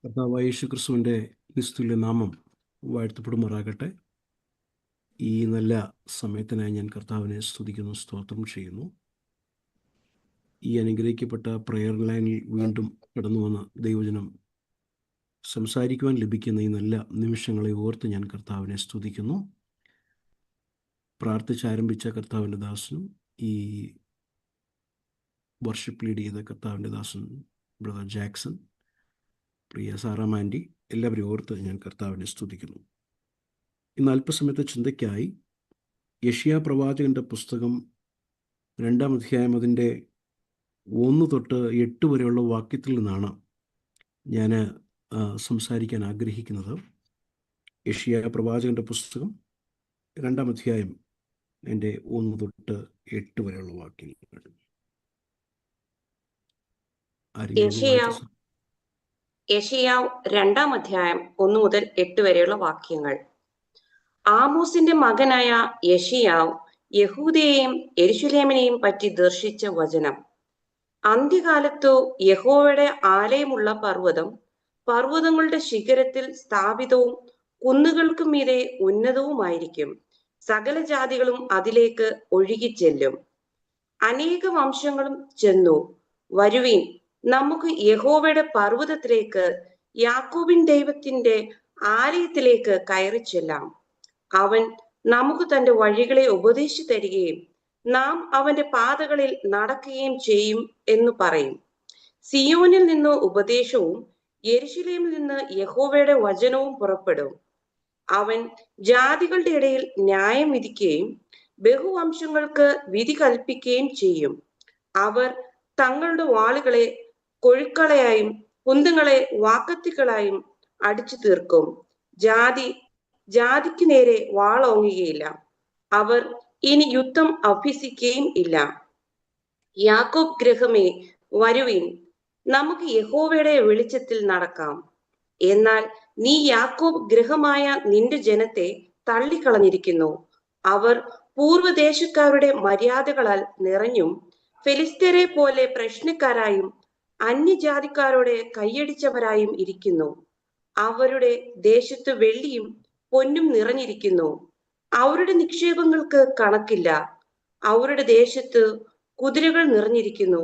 കർത്താവായ യേശുക്രിസ്തുവിൻ്റെ നിസ്തുല്യ നാമം വാഴ്ത്തപ്പെടുമാറാകട്ടെ. ഈ നല്ല സമയത്തിനായി ഞാൻ കർത്താവിനെ സ്തുതിക്കുന്നു, സ്തോത്രം ചെയ്യുന്നു. ഈ അനുഗ്രഹിക്കപ്പെട്ട പ്രെയർ ലൈനിൽ വീണ്ടും കടന്നു വന്ന ദൈവജനം സംസാരിക്കുവാൻ ലഭിക്കുന്ന ഈ നല്ല നിമിഷങ്ങളെ ഓർത്ത് ഞാൻ കർത്താവിനെ സ്തുതിക്കുന്നു. പ്രാർത്ഥിച്ചാരംഭിച്ച കർത്താവിൻ്റെ ദാസനും ഈ വർഷിപ്പ് ലീഡ് ചെയ്ത കർത്താവിൻ്റെ ദാസൻ ബ്രദർ ജാക്സൺ, പ്രിയ സാറാമാൻഡി, എല്ലാവരും ഓർത്ത് ഞാൻ കർത്താവിനെ സ്തുതിക്കുന്നു. ഇന്ന് അല്പസമയത്തെ ചിന്തയ്ക്കായി യെശയ്യാ പ്രവാചകൻ്റെ പുസ്തകം 2-ാം അധ്യായം അതിൻ്റെ 1 തൊട്ട് 8 വരെയുള്ള വാക്യത്തിൽ നിന്നാണ് ഞാൻ സംസാരിക്കാൻ ആഗ്രഹിക്കുന്നത്. യെശയ്യാ പ്രവാചകൻ്റെ പുസ്തകം 2-ാം അധ്യായം എൻ്റെ 1 തൊട്ട് 8 വരെയുള്ള വാക്യങ്ങൾ. യെശയ്യാവ് 2-ാം അധ്യായം 1 മുതൽ 8 വരെയുള്ള വാക്യങ്ങൾ. ആമോസിന്റെ മകനായ യെശയ്യാവ് യഹൂദയെയും യെരൂശലേമിനെയും പറ്റി ദർശിച്ച വചനം. അന്ത്യകാലത്തു യഹോവയുടെ ആലയമുള്ള പർവ്വതം പർവ്വതങ്ങളുടെ ശിഖരത്തിൽ സ്ഥാപിതവും കുന്നുകൾക്കു മീതെ ഉന്നതവുമായിരിക്കും. സകല ജാതികളും അതിലേക്ക് ഒഴുകിച്ചെല്ലും. അനേക വംശങ്ങളും ചെന്നു, വരുവീൻ, നമുക്ക് യഹോവയുടെ പർവ്വതത്തിലേക്ക്, യാക്കോബിൻ ദൈവത്തിന്റെ ആലയത്തിലേക്ക് കയറി ചെല്ലാം. അവൻ നമുക്ക് തന്റെ വഴികളെ ഉപദേശിച്ചു തരികയും നാം അവന്റെ പാതകളിൽ നടക്കുകയും ചെയ്യും എന്ന് പറയും. സിയോനിൽ നിന്ന് ഉപദേശവും യെരൂശലേമിൽ നിന്ന് യഹോവയുടെ വചനവും പുറപ്പെടും. അവൻ ജാതികളുടെ ഇടയിൽ ന്യായം വിധിക്കുകയും ബഹുവംശങ്ങൾക്ക് വിധി കൽപ്പിക്കുകയും ചെയ്യും. അവർ തങ്ങളുടെ വാളുകളെ കൊഴുക്കളയായും കുന്തങ്ങളെ വാക്കത്തികളായും അടിച്ചു തീർക്കും. ജാതിക്ക് നേരെ വാളോങ്ങുകയില്ല. അവർ ഇനി യുദ്ധം അഭ്യസിക്കുകയും ഇല്ല. യാക്കോബ് ഗൃഹമേ, വരുവിൻ, നമുക്ക് യഹോവയുടെ വെളിച്ചത്തിൽ നടക്കാം. എന്നാൽ നീ യാക്കോബ് ഗൃഹമായ നിന്റെ ജനത്തെ തള്ളിക്കളഞ്ഞിരിക്കുന്നു. അവർ പൂർവ്വദേശക്കാരുടെ മര്യാദകളാൽ നിറഞ്ഞും ഫെലിസ്ത്യരെ പോലെ പ്രശ്നക്കാരായും അന്യജാതിക്കാരോടെ കൈയടിച്ചവരായും ഇരിക്കുന്നു. അവരുടെ ദേശത്ത് വെള്ളിയും പൊന്നും നിറഞ്ഞിരിക്കുന്നു. അവരുടെ നിക്ഷേപങ്ങൾക്ക് കണക്കില്ല. അവരുടെ ദേശത്ത് കുതിരകൾ നിറഞ്ഞിരിക്കുന്നു.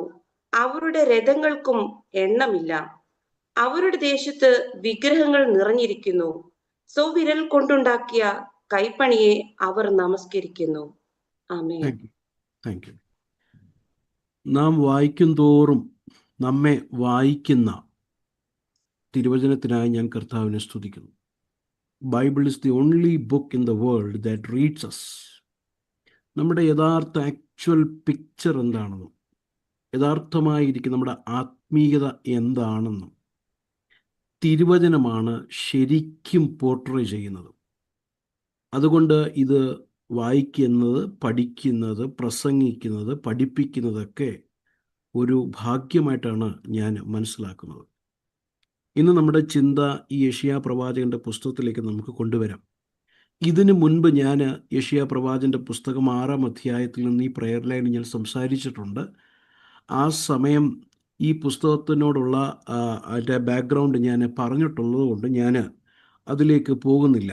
അവരുടെ രഥങ്ങൾക്കും എണ്ണമില്ല. അവരുടെ ദേശത്ത് വിഗ്രഹങ്ങൾ നിറഞ്ഞിരിക്കുന്നു. സ്വവിരൽ കൊണ്ടുണ്ടാക്കിയ കൈപ്പണിയെ അവർ നമസ്കരിക്കുന്നു. ആമേൻ. Thank you. നാം വായിക്കും തോറും നമ്മെ വായിക്കുന്ന തിരുവചനത്തിനായി ഞാൻ കർത്താവിനെ സ്തുതിക്കുന്നു. Bible is the only book in the world that reads us. നമ്മുടെ യഥാർത്ഥ ആക്ച്വൽ പിക്ചർ എന്താണെന്നും യഥാർത്ഥമായിരിക്കും നമ്മുടെ ആത്മീയത എന്താണെന്നും തിരുവചനമാണ് ശരിക്കും പോർട്രേ ചെയ്യുന്നത്. അതുകൊണ്ട് ഇത് വായിക്കുന്നത്, പഠിക്കുന്നത്, പ്രസംഗിക്കുന്നത്, പഠിപ്പിക്കുന്നതൊക്കെ ഒരു ഭാഗ്യമായിട്ടാണ് ഞാൻ മനസ്സിലാക്കുന്നത്. ഇന്ന് നമ്മുടെ ചിന്ത ഈ യെശയ്യാ പ്രവാചകൻ്റെ പുസ്തകത്തിലേക്ക് നമുക്ക് കൊണ്ടുവരാം. ഇതിനു മുൻപ് ഞാൻ യെശയ്യാ പ്രവാചകൻ്റെ പുസ്തകം 6-ാം അധ്യായത്തിൽ നിന്ന് ഈ പ്രെയർ ലൈൻ ഞാൻ സംസാരിച്ചിട്ടുണ്ട്. ആ സമയം ഈ പുസ്തകത്തിനോടുള്ള അതിൻ്റെ ബാക്ക്ഗ്രൗണ്ട് ഞാൻ പറഞ്ഞിട്ടുള്ളത് കൊണ്ട് ഞാൻ അതിലേക്ക് പോകുന്നില്ല.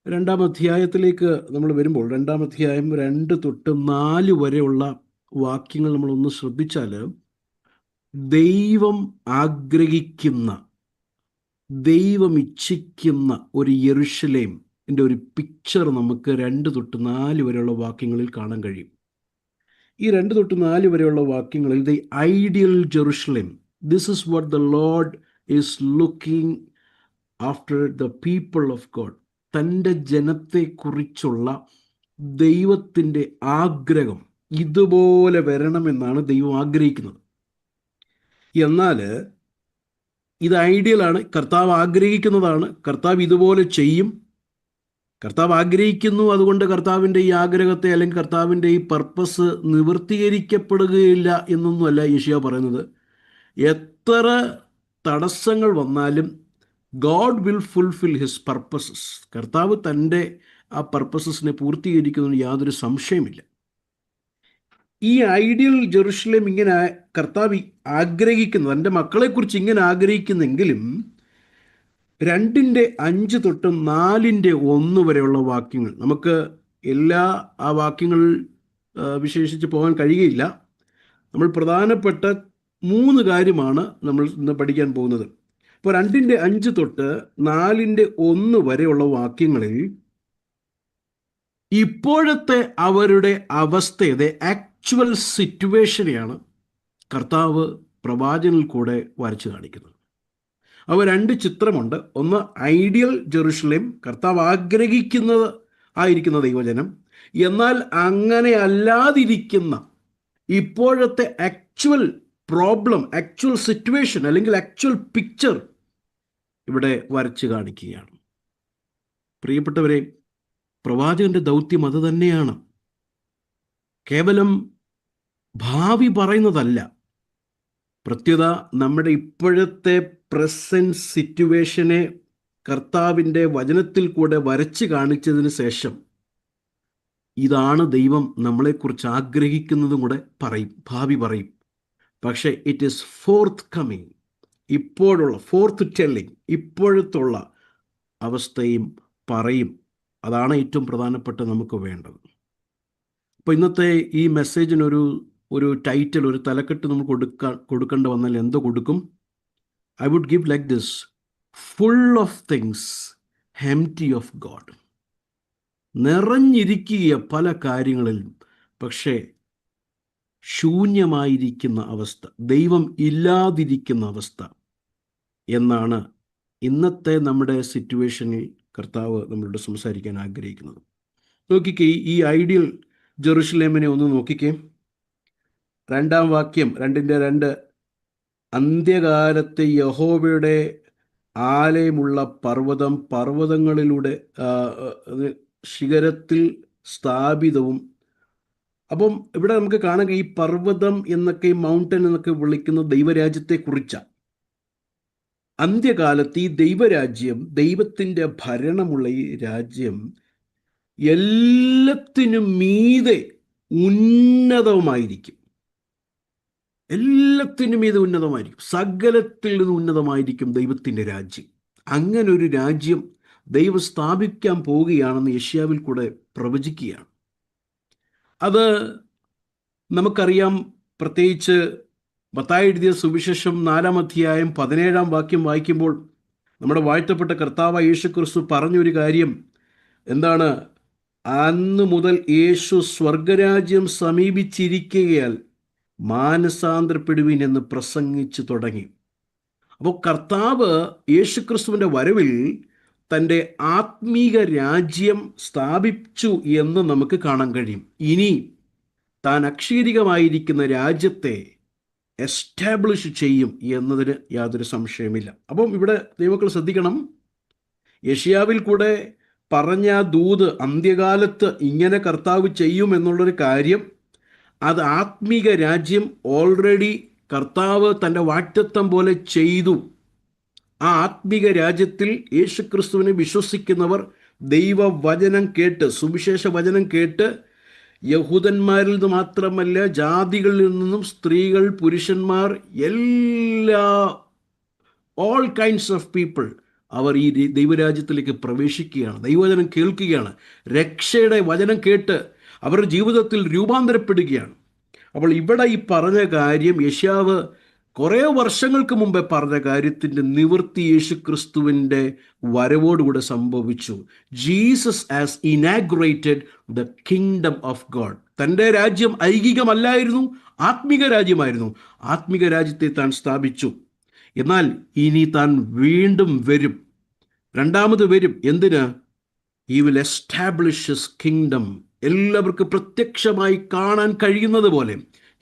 2-ാം അധ്യായത്തിലേക്ക് നമ്മൾ വരുമ്പോൾ 2-ാം അധ്യായം 2 തൊട്ട് 4 വരെയുള്ള വാക്യങ്ങൾ നമ്മളൊന്ന് ശ്രദ്ധിച്ചാൽ, ദൈവം ആഗ്രഹിക്കുന്ന, ദൈവം ഇച്ഛിക്കുന്ന ഒരു യെരൂശലേമിൻ്റെ ഒരു പിക്ചർ നമുക്ക് 2 തൊട്ട് 4 വരെയുള്ള വാക്യങ്ങളിൽ കാണാൻ കഴിയും. ഈ 2 തൊട്ട് 4 വരെയുള്ള വാക്യങ്ങളിൽ the ideal Jerusalem, this is what the Lord is looking after the people of God. തൻ്റെ ജനത്തെക്കുറിച്ചുള്ള ദൈവത്തിൻ്റെ ആഗ്രഹം ഇതുപോലെ വരണമെന്നാണ് ദൈവം ആഗ്രഹിക്കുന്നത്. എന്നാൽ ഇത് ഐഡിയലാണ്, കർത്താവ് ആഗ്രഹിക്കുന്നതാണ്, കർത്താവ് ഇതുപോലെ ചെയ്യും, കർത്താവ് ആഗ്രഹിക്കുന്നു, അതുകൊണ്ട് കർത്താവിൻ്റെ ഈ ആഗ്രഹത്തെ അല്ലെങ്കിൽ കർത്താവിൻ്റെ ഈ പർപ്പസ് നിവൃത്തീകരിക്കപ്പെടുകയില്ല എന്നൊന്നുമല്ല യെശയ്യാ പറയുന്നത്. എത്ര തടസ്സങ്ങൾ വന്നാലും God will fulfil his purposes. കർത്താവ് തൻ്റെ ആ പർപ്പസസിനെ പൂർത്തീകരിക്കുന്നതിന് യാതൊരു സംശയമില്ല. ഈ ഐഡിയൽ ജെറുസലേം ഇങ്ങനെ കർത്താവ് ആഗ്രഹിക്കുന്നത്, തൻ്റെ മക്കളെക്കുറിച്ച് ഇങ്ങനെ ആഗ്രഹിക്കുന്നെങ്കിലും 2:5 തൊട്ട് 4:1 വരെയുള്ള വാക്യങ്ങൾ നമുക്ക് എല്ലാ ആ വാക്യങ്ങൾ വിശേഷിച്ച് പോകാൻ കഴിയുകയില്ല. നമ്മൾ പ്രധാനപ്പെട്ട 3 കാര്യമാണ് നമ്മൾ ഇന്ന് പഠിക്കാൻ പോകുന്നത്. ഇപ്പോൾ 2:5 തൊട്ട് 4:1 വരെയുള്ള വാക്യങ്ങളിൽ ഇപ്പോഴത്തെ അവരുടെ അവസ്ഥയുടെ ആക്ച്വൽ സിറ്റുവേഷനെയാണ് കർത്താവ് പ്രവാചകനിൽ കൂടെ വരച്ചു കാണിക്കുന്നത്. അവ 2 ചിത്രമുണ്ട്. ഒന്ന് ഐഡിയൽ ജെറുസലേം, കർത്താവ് ആഗ്രഹിക്കുന്നത് ആയിരിക്കുന്ന ദൈവജനം. എന്നാൽ അങ്ങനെ അല്ലാതിരിക്കുന്ന ഇപ്പോഴത്തെ ആക്ച്വൽ പ്രോബ്ലം, ആക്ച്വൽ സിറ്റുവേഷൻ അല്ലെങ്കിൽ ആക്ച്വൽ പിക്ചർ ഇവിടെ വരച്ച് കാണിക്കുകയാണ്. പ്രിയപ്പെട്ടവരെ, പ്രവാചകന്റെ ദൗത്യം അത് തന്നെയാണ്. കേവലം ഭാവി പറയുന്നതല്ല. പ്രത്യുത നമ്മുടെ ഇപ്പോഴത്തെ പ്രസന്റ് സിറ്റുവേഷനെ കർത്താവിൻ്റെ വചനത്തിൽ കൂടെ വരച്ച് കാണിച്ചതിന് ശേഷം ഇതാണ് ദൈവം നമ്മളെക്കുറിച്ച് ആഗ്രഹിക്കുന്നതും കൂടെ പറയും, ഭാവി പറയും. പക്ഷേ ഇറ്റ് ഈസ് ഫോർത്ത് കമ്മിങ്, ഇപ്പോഴുള്ള ഫോർത്ത് ടെല്ലിങ്, ഇപ്പോഴത്തുള്ള അവസ്ഥയും പറയും. അതാണ് ഏറ്റവും പ്രധാനപ്പെട്ട നമുക്ക് വേണ്ടത്. അപ്പോൾ ഇന്നത്തെ ഈ മെസ്സേജിനൊരു ടൈറ്റിൽ, ഒരു തലക്കെട്ട് നമ്മൾ കൊടുക്കേണ്ട വന്നാൽ എന്തോ കൊടുക്കും? I would give like this: full of things, empty of God. നിറഞ്ഞിരിക്കുക പല കാര്യങ്ങളിലും, പക്ഷേ ശൂന്യമായിരിക്കുന്ന അവസ്ഥ, ദൈവം ഇല്ലാതിരിക്കുന്ന അവസ്ഥ എന്നാണ് ഇന്നത്തെ നമ്മുടെ സിറ്റുവേഷനിൽ കർത്താവ് നമ്മളോട് സംസാരിക്കാൻ ആഗ്രഹിക്കുന്നത്. നോക്കിക്കേ, ഈ ഐഡിയൽ ജെറുസലേമിനെ ഒന്ന് നോക്കിക്കേ. 2-ാം വാക്യം, 2:2, അന്ത്യകാലത്തെ യഹോവയുടെ ആലയമുള്ള പർവ്വതം പർവ്വതങ്ങളിലൂടെ ശിഖരത്തിൽ സ്ഥാപിതവും. അപ്പം ഇവിടെ നമുക്ക് കാണാൻ ഈ പർവ്വതം എന്നൊക്കെ, ഈ മൗണ്ടൻ എന്നൊക്കെ വിളിക്കുന്ന ദൈവരാജ്യത്തെ കുറിച്ചാണ്. അന്ത്യകാലത്ത് ഈ ദൈവരാജ്യം, ദൈവത്തിൻ്റെ ഭരണമുള്ള ഈ രാജ്യം എല്ലാത്തിനും മീതെ ഉന്നതമായിരിക്കും. എല്ലാത്തിനും ഇത് ഉന്നതമായിരിക്കും, സകലത്തിൽ നിന്ന് ഉന്നതമായിരിക്കും ദൈവത്തിൻ്റെ രാജ്യം. അങ്ങനെ ഒരു രാജ്യം ദൈവം സ്ഥാപിക്കാൻ പോവുകയാണെന്ന് യെശയ്യാവിൽ കൂടെ പ്രവചിക്കുകയാണ്. അത് നമുക്കറിയാം. പ്രത്യേകിച്ച് മത്തായി എഴുതിയ സുവിശേഷം 4-ാം അധ്യായം 17-ാം വാക്യം വായിക്കുമ്പോൾ നമ്മുടെ വാഴ്ത്തപ്പെട്ട കർത്താവായ യേശുക്രിസ്തു പറഞ്ഞൊരു കാര്യം എന്താണ്? അന്ന് മുതൽ യേശു സ്വർഗരാജ്യം സമീപിച്ചിരിക്കുകയാൽ മാനസാന്തരപ്പെടുവിൻ എന്ന് പ്രസംഗിച്ചു തുടങ്ങി. അപ്പോൾ കർത്താവ് യേശുക്രിസ്തുവിൻ്റെ വരവിൽ തൻ്റെ ആത്മീക രാജ്യം സ്ഥാപിച്ചു എന്ന് നമുക്ക് കാണാൻ കഴിയും. ഇനി താൻ അക്ഷരീകമായിരിക്കുന്ന രാജ്യത്തെ എസ്റ്റാബ്ലിഷ് ചെയ്യും എന്നതിന് യാതൊരു സംശയമില്ല. അപ്പം ഇവിടെ ദൈവമക്കൾ ശ്രദ്ധിക്കണം, യെശയ്യാവിൽ കൂടെ പറഞ്ഞ ദൂത് അന്ത്യകാലത്ത് ഇങ്ങനെ കർത്താവ് ചെയ്യും എന്നുള്ളൊരു കാര്യം, അത് ആത്മീക രാജ്യം ഓൾറെഡി കർത്താവ് തൻ്റെ വാഗ്ദത്തം പോലെ ചെയ്തു. ആ ആത്മീക രാജ്യത്തിൽ യേശുക്രിസ്തുവിനെ വിശ്വസിക്കുന്നവർ ദൈവവചനം കേട്ട്, സുവിശേഷ വചനം കേട്ട്, യഹൂദന്മാരിൽ നിന്ന് മാത്രമല്ല ജാതികളിൽ നിന്നും സ്ത്രീകൾ, പുരുഷന്മാർ, ഓൾ കൈൻഡ്സ് ഓഫ് പീപ്പിൾ അവർ ഈ ദൈവരാജ്യത്തിലേക്ക് പ്രവേശിക്കുകയാണ്, ദൈവവചനം കേൾക്കുകയാണ്, രക്ഷയുടെ വചനം കേട്ട് അവരുടെ ജീവിതത്തിൽ രൂപാന്തരപ്പെടുകയാണ്. അപ്പോൾ ഇവിടെ ഈ പറഞ്ഞ കാര്യം യെശയ്യാവ് കുറേ വർഷങ്ങൾക്ക് മുമ്പേ പറഞ്ഞ കാര്യത്തിൻ്റെ നിവൃത്തി യേശുക്രിസ്തുവിൻ്റെ വരവോടുകൂടെ സംഭവിച്ചു. Jesus as inaugurated the kingdom of God. തൻ്റെ രാജ്യം ഐഹികമല്ലായിരുന്നു, ആത്മിക രാജ്യമായിരുന്നു. ആത്മിക രാജ്യത്തെ താൻ സ്ഥാപിച്ചു. എന്നാൽ ഇനി താൻ വീണ്ടും വരും, രണ്ടാമത് വരും. എന്തിന്? He will establish his kingdom. എല്ലാവർക്കും പ്രത്യക്ഷമായി കാണാൻ കഴിയുന്നത് പോലെ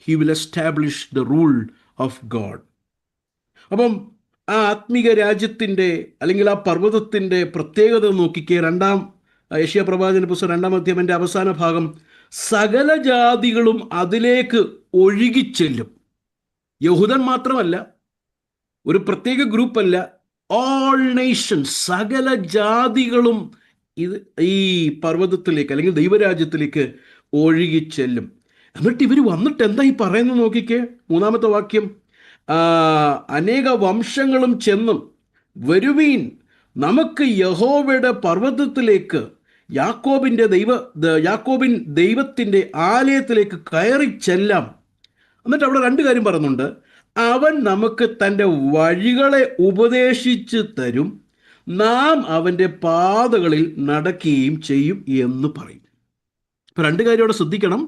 he will establish the rule of God. അപ്പം ആ ആത്മീക രാജ്യത്തിൻ്റെ അല്ലെങ്കിൽ ആ പർവ്വതത്തിൻ്റെ പ്രത്യേകത നോക്കിക്കേ. യെശയ്യാ പ്രവാചകന്റെ പുസ്തകം 2-ാം അധ്യായത്തിന്റെ അവസാന ഭാഗം, സകല ജാതികളും അതിലേക്ക് ഒഴുകിച്ചെല്ലും. യഹൂദൻ മാത്രമല്ല, ഒരു പ്രത്യേക ഗ്രൂപ്പല്ല, ഓൾ നേഷൻസ്, സകല ജാതികളും ഈ പർവ്വതത്തിലേക്ക് അല്ലെങ്കിൽ ദൈവരാജ്യത്തിലേക്ക് ഒഴുകിച്ചെല്ലും. എന്നിട്ട് ഇവർ വന്നിട്ട് എന്താ ഈ പറയുന്നത് നോക്കിക്കേ. 3-ാമത്തെ വാക്യം, അനേക വംശങ്ങളും ചെന്നും വരുവീൻ, നമുക്ക് യഹോവയുടെ പർവ്വതത്തിലേക്ക്, യാക്കോബിൻ ദൈവത്തിൻ്റെ ആലയത്തിലേക്ക് കയറി ചെല്ലാം. എന്നിട്ട് അവിടെ രണ്ട് കാര്യം പറയുന്നുണ്ട്. അവൻ നമുക്ക് തൻ്റെ വഴികളെ ഉപദേശിച്ച് തരും, നാം അവൻ്റെ പാതകളിൽ നടക്കുകയും ചെയ്യും എന്ന് പറയും. ഇപ്പം രണ്ട് കാര്യം അവിടെ ശ്രദ്ധിക്കണം.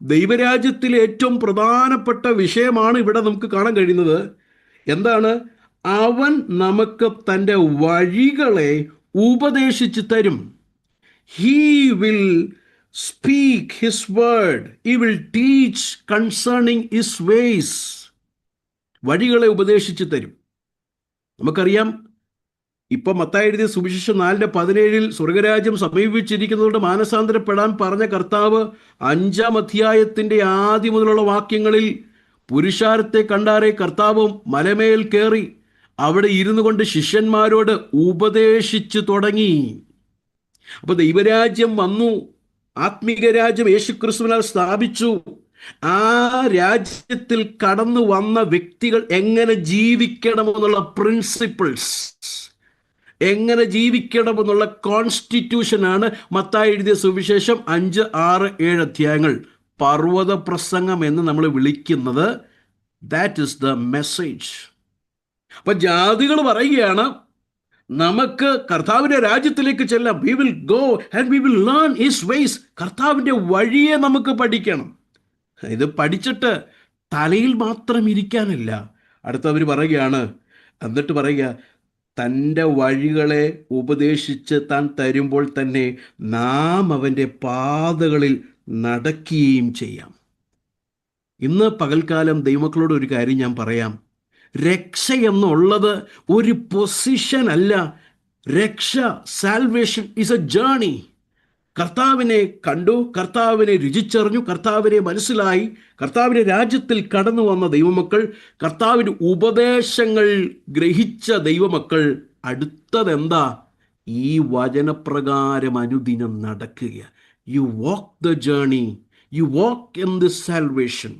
ദൈവരാജ്യത്തിലെ ഏറ്റവും പ്രധാനപ്പെട്ട വിഷയമാണ് ഇവിടെ നമുക്ക് കാണാൻ കഴിയുന്നത്. എന്താണ്? അവൻ നമുക്ക് തൻ്റെ വഴികളെ ഉപദേശിച്ച് തരും. He will speak his word. He will teach concerning his ways. വഴികളെ ഉപദേശിച്ച് തരും. നമുക്കറിയാം, ഇപ്പം മത്തായി എഴുതിയ സുവിശേഷം 4:17 സ്വർഗരാജ്യം സമീപിച്ചിരിക്കുന്നതുകൊണ്ട് മാനസാന്തരപ്പെടാൻ പറഞ്ഞ കർത്താവ് 5-ാം അധ്യായത്തിൻ്റെ ആദ്യം മുതലുള്ള വാക്യങ്ങളിൽ പുരുഷാരത്തെ കണ്ടാരെ കർത്താവ് മലമേൽ കയറി അവിടെ ഇരുന്നു കൊണ്ട് ശിഷ്യന്മാരോട് ഉപദേശിച്ചു തുടങ്ങി. അപ്പൊ ദൈവരാജ്യം വന്നു, ആത്മീക രാജ്യം യേശുക്രിസ്തുവിനാൽ സ്ഥാപിച്ചു. ആ രാജ്യത്തിൽ കടന്നു വന്ന വ്യക്തികൾ എങ്ങനെ ജീവിക്കണമെന്നുള്ള പ്രിൻസിപ്പിൾസ്, എങ്ങനെ ജീവിക്കണമെന്നുള്ള കോൺസ്റ്റിറ്റ്യൂഷനാണ് മത്തായി എഴുതിയ സുവിശേഷം 5, 6, 7 അധ്യായങ്ങൾ പർവ്വത പ്രസംഗം എന്ന് നമ്മൾ വിളിക്കുന്നത്. That is the message. അപ്പൊ ജാതികൾ പറയുകയാണ്, നമുക്ക് കർത്താവിൻ്റെ രാജ്യത്തിലേക്ക് ചെല്ലാം. We will go and we will learn his vase. കർത്താവിൻ്റെ വഴിയെ നമുക്ക് പഠിക്കണം. ഇത് പഠിച്ചിട്ട് തലയിൽ മാത്രം ഇരിക്കാനല്ല. അടുത്തവർ പറയുകയാണ്, എന്നിട്ട് പറയുക, തൻ്റെ വഴികളെ ഉപദേശിച്ച് താൻ തരുമ്പോൾ തന്നെ നാം അവൻ്റെ പാതകളിൽ നടക്കുകയും ചെയ്യാം. ഇന്ന് പകൽക്കാലം ദൈവമക്കളോട് ഒരു കാര്യം ഞാൻ പറയാം. രക്ഷ എന്നുള്ളത് ഒരു പൊസിഷൻ അല്ല. രക്ഷ, സാൽവേഷൻ ഈസ് എ ജേർണി. കർത്താവിനെ കണ്ടു, കർത്താവിനെ രുചിച്ചറിഞ്ഞു, കർത്താവിനെ മനസ്സിലായി, കർത്താവിൻ്റെ രാജ്യത്തിൽ കടന്നു വന്ന ദൈവമക്കൾ, കർത്താവിൻ്റെ ഉപദേശങ്ങൾ ഗ്രഹിച്ച ദൈവമക്കൾ, അടുത്തതെന്താ? ഈ വചനപ്രകാരം അനുദിനം നടക്കുക. You walk the journey, you walk in this salvation.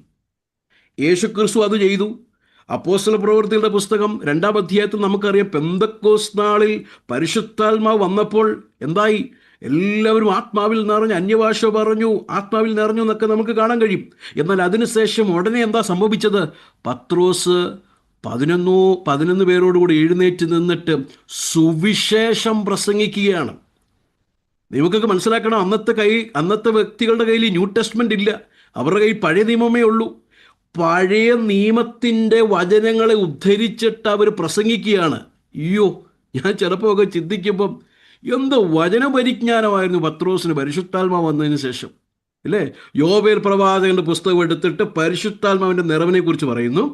യേശുക്രിസ്തു അത് ചെയ്തു. അപ്പോസ്തല പ്രവൃത്തികളുടെ പുസ്തകം 2-ാം അധ്യായത്തിൽ നമുക്കറിയാം, പെന്തക്കോസ്ത് നാളിൽ പരിശുദ്ധാത്മാവ് വന്നപ്പോൾ എന്തായി? എല്ലാവരും ആത്മാവിൽ നിറഞ്ഞു, അന്യഭാഷ പറഞ്ഞു, ആത്മാവിൽ നിറഞ്ഞു എന്നൊക്കെ നമുക്ക് കാണാൻ കഴിയും. എന്നാൽ അതിനുശേഷം ഉടനെ എന്താ സംഭവിച്ചത്? പത്രോസ് 11 പേരോടുകൂടി എഴുന്നേറ്റ് നിന്നിട്ട് സുവിശേഷം പ്രസംഗിക്കുകയാണ്. നിങ്ങൾക്കൊക്കെ മനസ്സിലാക്കണം, അന്നത്തെ വ്യക്തികളുടെ കയ്യിൽ ന്യൂ ടെസ്റ്റ്മെന്റ് ഇല്ല. അവരുടെ കയ്യിൽ പഴയ നിയമമേ ഉള്ളൂ. പഴയ നിയമത്തിൻ്റെ വചനങ്ങളെ ഉദ്ധരിച്ചിട്ട് അവർ പ്രസംഗിക്കുകയാണ്. അയ്യോ, ഞാൻ ചിലപ്പോൾ ചിന്തിക്കുമ്പം എന്ത് വചനപരിജ്ഞാനമായിരുന്നു പത്രോസിന് പരിശുദ്ധാത്മാവ് വന്നതിന് ശേഷം, അല്ലേ? യോവേൽ പ്രവാചകന്റെ പുസ്തകം എടുത്തിട്ട് പരിശുദ്ധാത്മാവിൻ്റെ നിറവിനെ കുറിച്ച് പറയുന്നു.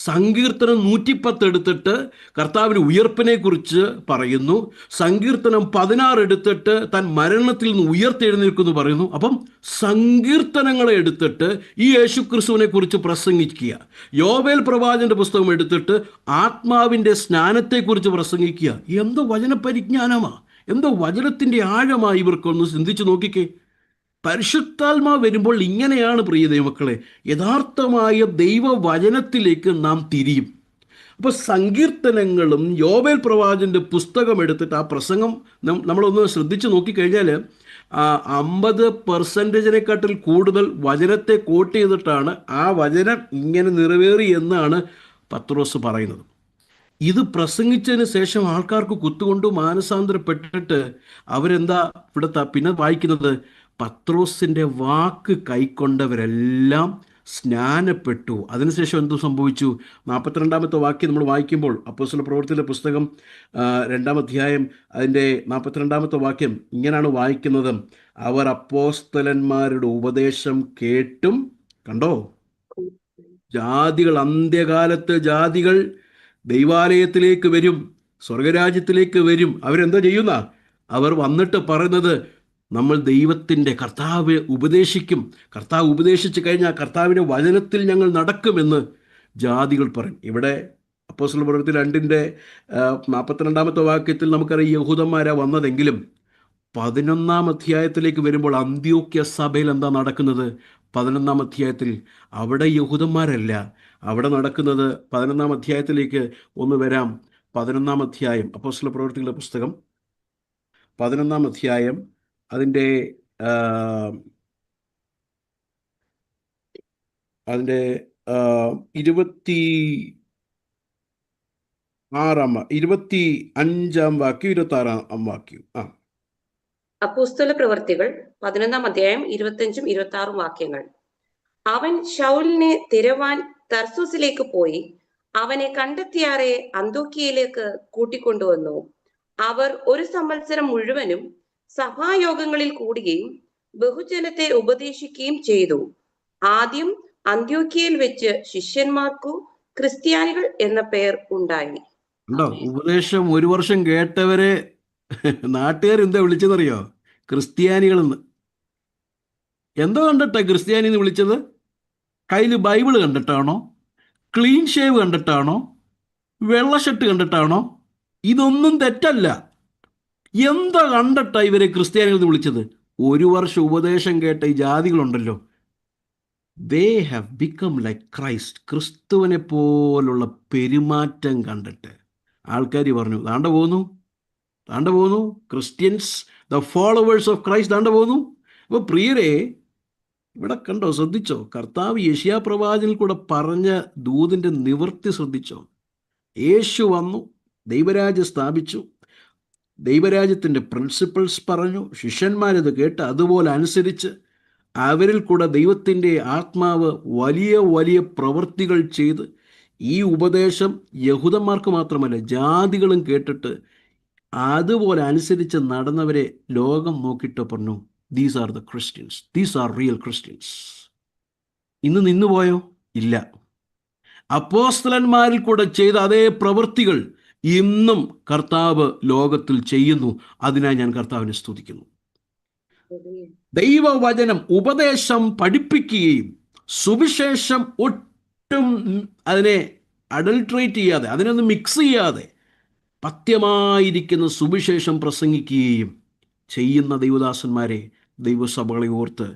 സങ്കീർത്തനം 110 എടുത്തിട്ട് കർത്താവിൻ്റെ ഉയർപ്പിനെ കുറിച്ച് പറയുന്നു. സങ്കീർത്തനം 16 എടുത്തിട്ട് താൻ മരണത്തിൽ നിന്ന് ഉയർത്തെഴുന്നേൽക്കുന്നു പറയുന്നു. അപ്പം സങ്കീർത്തനങ്ങളെ എടുത്തിട്ട് ഈ യേശുക്രിസ്തുവിനെ കുറിച്ച് പ്രസംഗിക്കുക. യോവേൽ പ്രവാചകന്റെ പുസ്തകം എടുത്തിട്ട് ആത്മാവിൻ്റെ സ്നാനത്തെക്കുറിച്ച് പ്രസംഗിക്കുക. എന്തോ വചനപരിജ്ഞാനമാ, എന്തോ വചനത്തിൻ്റെ ആഴമായി ഇവർക്കൊന്ന് ചിന്തിച്ച് നോക്കിക്കേ. പരിശുദ്ധാത്മാവ് വരുമ്പോൾ ഇങ്ങനെയാണ് പ്രിയ ദൈവമക്കളെ, യഥാർത്ഥമായ ദൈവവചനത്തിലേക്ക് നാം തിരിയും. അപ്പോൾ സങ്കീർത്തനങ്ങളും യോവേൽ പ്രവാചകന്റെ പുസ്തകം എടുത്തിട്ട് ആ പ്രസംഗം നമ്മളൊന്ന് ശ്രദ്ധിച്ച് നോക്കിക്കഴിഞ്ഞാൽ 50% കൂടുതൽ വചനത്തെ കോട്ട് ചെയ്തിട്ടാണ് ആ വചനം ഇങ്ങനെ നിറവേറി എന്നാണ് പത്രോസ് പറയുന്നത്. ഇത് പ്രസംഗിച്ചതിന് ശേഷം ആൾക്കാർക്ക് കുത്തുകൊണ്ട് മാനസാന്തരപ്പെട്ടിട്ട് അവരെന്താ ഇവിടെ പിന്നെ വായിക്കുന്നത്? പത്രോസിൻ്റെ വാക്ക് കൈക്കൊണ്ടവരെല്ലാം സ്നാനപ്പെട്ടു. അതിനുശേഷം എന്തു സംഭവിച്ചു? 42-ാമത്തെ വാക്യം നമ്മൾ വായിക്കുമ്പോൾ, അപ്പോസ്തല പ്രവൃത്തിയുടെ പുസ്തകം 2-ാം അധ്യായം അതിൻ്റെ 42-ാമത്തെ വാക്യം ഇങ്ങനെയാണ് വായിക്കുന്നത്: അവർ അപ്പോസ്തലന്മാരുടെ ഉപദേശം കേട്ടും, കണ്ടോ, ജാതികൾ, അന്ത്യകാലത്ത് ജാതികൾ ദൈവാലയത്തിലേക്ക് വരും, സ്വർഗരാജ്യത്തിലേക്ക് വരും. അവരെന്താ ചെയ്യുന്ന? അവർ വന്നിട്ട് പറയുന്നത്, നമ്മൾ ദൈവത്തിൻ്റെ, കർത്താവ് ഉപദേശിക്കും, കർത്താവ് ഉപദേശിച്ച് കഴിഞ്ഞാൽ കർത്താവിൻ്റെ വചനത്തിൽ ഞങ്ങൾ നടക്കുമെന്ന് ജാതികൾ പറയും. ഇവിടെ അപ്പോസ്തല പ്രവൃത്തി 2-ന്റെ 42-ാമത്തെ വാക്യത്തിൽ നമുക്കറിയാം യഹൂദന്മാരാ വന്നതെങ്കിലും 11-ാം അധ്യായത്തിലേക്ക് വരുമ്പോൾ അന്ത്യോക്യ സഭയിൽ എന്താ നടക്കുന്നത്? 11-ാം അധ്യായത്തിൽ അവിടെ യഹൂദന്മാരല്ല, അവിടെ നടക്കുന്നത് 11-ാം അധ്യായത്തിലേക്ക് ഒന്ന് വരാം. 11-ാം അധ്യായം, അപ്പോസ്തല പ്രവൃത്തികളുടെ പുസ്തകം 11-ാം അധ്യായം, അതിൻ്റെ അതിൻ്റെ 25-ാം വാക്യം 26-ാം വാക്യം. അപ്പോസ്തല പ്രവർത്തികൾ 11-ാം അധ്യായം 25-ഉം 26-ഉം വാക്യങ്ങൾ. അവൻ ശൗലിനെ തിരവാൻ തർസൂസിലേക്ക് പോയി അവനെ കണ്ടെത്തിയാറെ അന്തോക്യയിലേക്ക് കൂട്ടിക്കൊണ്ടുവന്നു. അവർ 1 സംവത്സരം മുഴുവനും സഭായോഗങ്ങളിൽ കൂടുകയും ബഹുജനത്തെ ഉപദേശിക്കുകയും ചെയ്തു. ആദ്യം അന്ത്യോക്യയിൽ വെച്ച് ശിഷ്യന്മാർക്കു ക്രിസ്ത്യാനികൾ എന്ന പേർ ഉണ്ടായി. ഉണ്ടോ? ഉപദേശം 1 വർഷം കേട്ടവരെ നാട്ടുകാർ എന്താ വിളിച്ചെന്നറിയോ? ക്രിസ്ത്യാനികളെന്ന്. എന്തോ കണ്ടിട്ടാ ക്രിസ്ത്യാനി എന്ന് വിളിച്ചത്? കയ്യിൽ ബൈബിള് കണ്ടിട്ടാണോ? ക്ലീൻ ഷേവ് കണ്ടിട്ടാണോ? വെള്ള ഷർട്ട് കണ്ടിട്ടാണോ? ഇതൊന്നും തെറ്റല്ല. എന്താ കണ്ടിട്ടാ ഇവരെ ക്രിസ്ത്യാനികൾ എന്ന് വിളിച്ചത്? 1 വർഷം ഉപദേശം കേട്ട ഈ ജാതികളുണ്ടല്ലോ, they have become like Christ. ക്രിസ്തുവിനെ പോലുള്ള പെരുമാറ്റം കണ്ടിട്ട് ആൾക്കാർ പറഞ്ഞു, താണ്ട പോകുന്നു Christians, the followers of Christ താണ്ട പോകുന്നു. അപ്പോൾ പ്രിയരെ, ഇവിടെ കണ്ടോ? ശ്രദ്ധിച്ചോ? കർത്താവ് യെശയ്യാ പ്രവാചകനിൽ കൂടെ പറഞ്ഞ ദൂതിൻ്റെ നിവൃത്തി ശ്രദ്ധിച്ചോ? യേശു വന്നു, ദൈവരാജ്യം സ്ഥാപിച്ചു, ദൈവരാജ്യത്തിൻ്റെ പ്രിൻസിപ്പിൾസ് പറഞ്ഞു, ശിഷ്യന്മാരത് കേട്ട് അതുപോലെ അനുസരിച്ച് അവരിൽ കൂടെ ദൈവത്തിൻ്റെ ആത്മാവ് വലിയ വലിയ പ്രവൃത്തികൾ ചെയ്ത് ഈ ഉപദേശം യഹൂദന്മാർക്ക് മാത്രമല്ല ജാതികളും കേട്ടിട്ട് അതുപോലെ അനുസരിച്ച് നടന്നവരെ ലോകം നോക്കിയിട്ട് പറഞ്ഞു, these are the Christians, these are real Christians. ഇന്ന് നിന്നുപോയോ? ഇല്ല. അപ്പോസ്തലന്മാരിൽ കൂടെ ചെയ്ത അതേ പ്രവൃത്തികൾ ഇന്നും കർത്താവ് ലോകത്തിൽ ചെയ്യുന്നു. അതിനായി ഞാൻ കർത്താവിനെ സ്തുതിക്കുന്നു. ദൈവവചനം ഉപദേശം പഠിപ്പിക്കുകയും സുവിശേഷം ഒട്ടും അതിനെ അഡൾട്രേറ്റ് ചെയ്യാതെ, അതിനൊന്നും മിക്സ് ചെയ്യാതെ പഥ്യമായിരിക്കുന്ന സുവിശേഷം പ്രസംഗിക്കുകയും ചെയ്യുന്ന ദൈവദാസന്മാരെ, ദൈവസഭകളെ ഓർത്ത്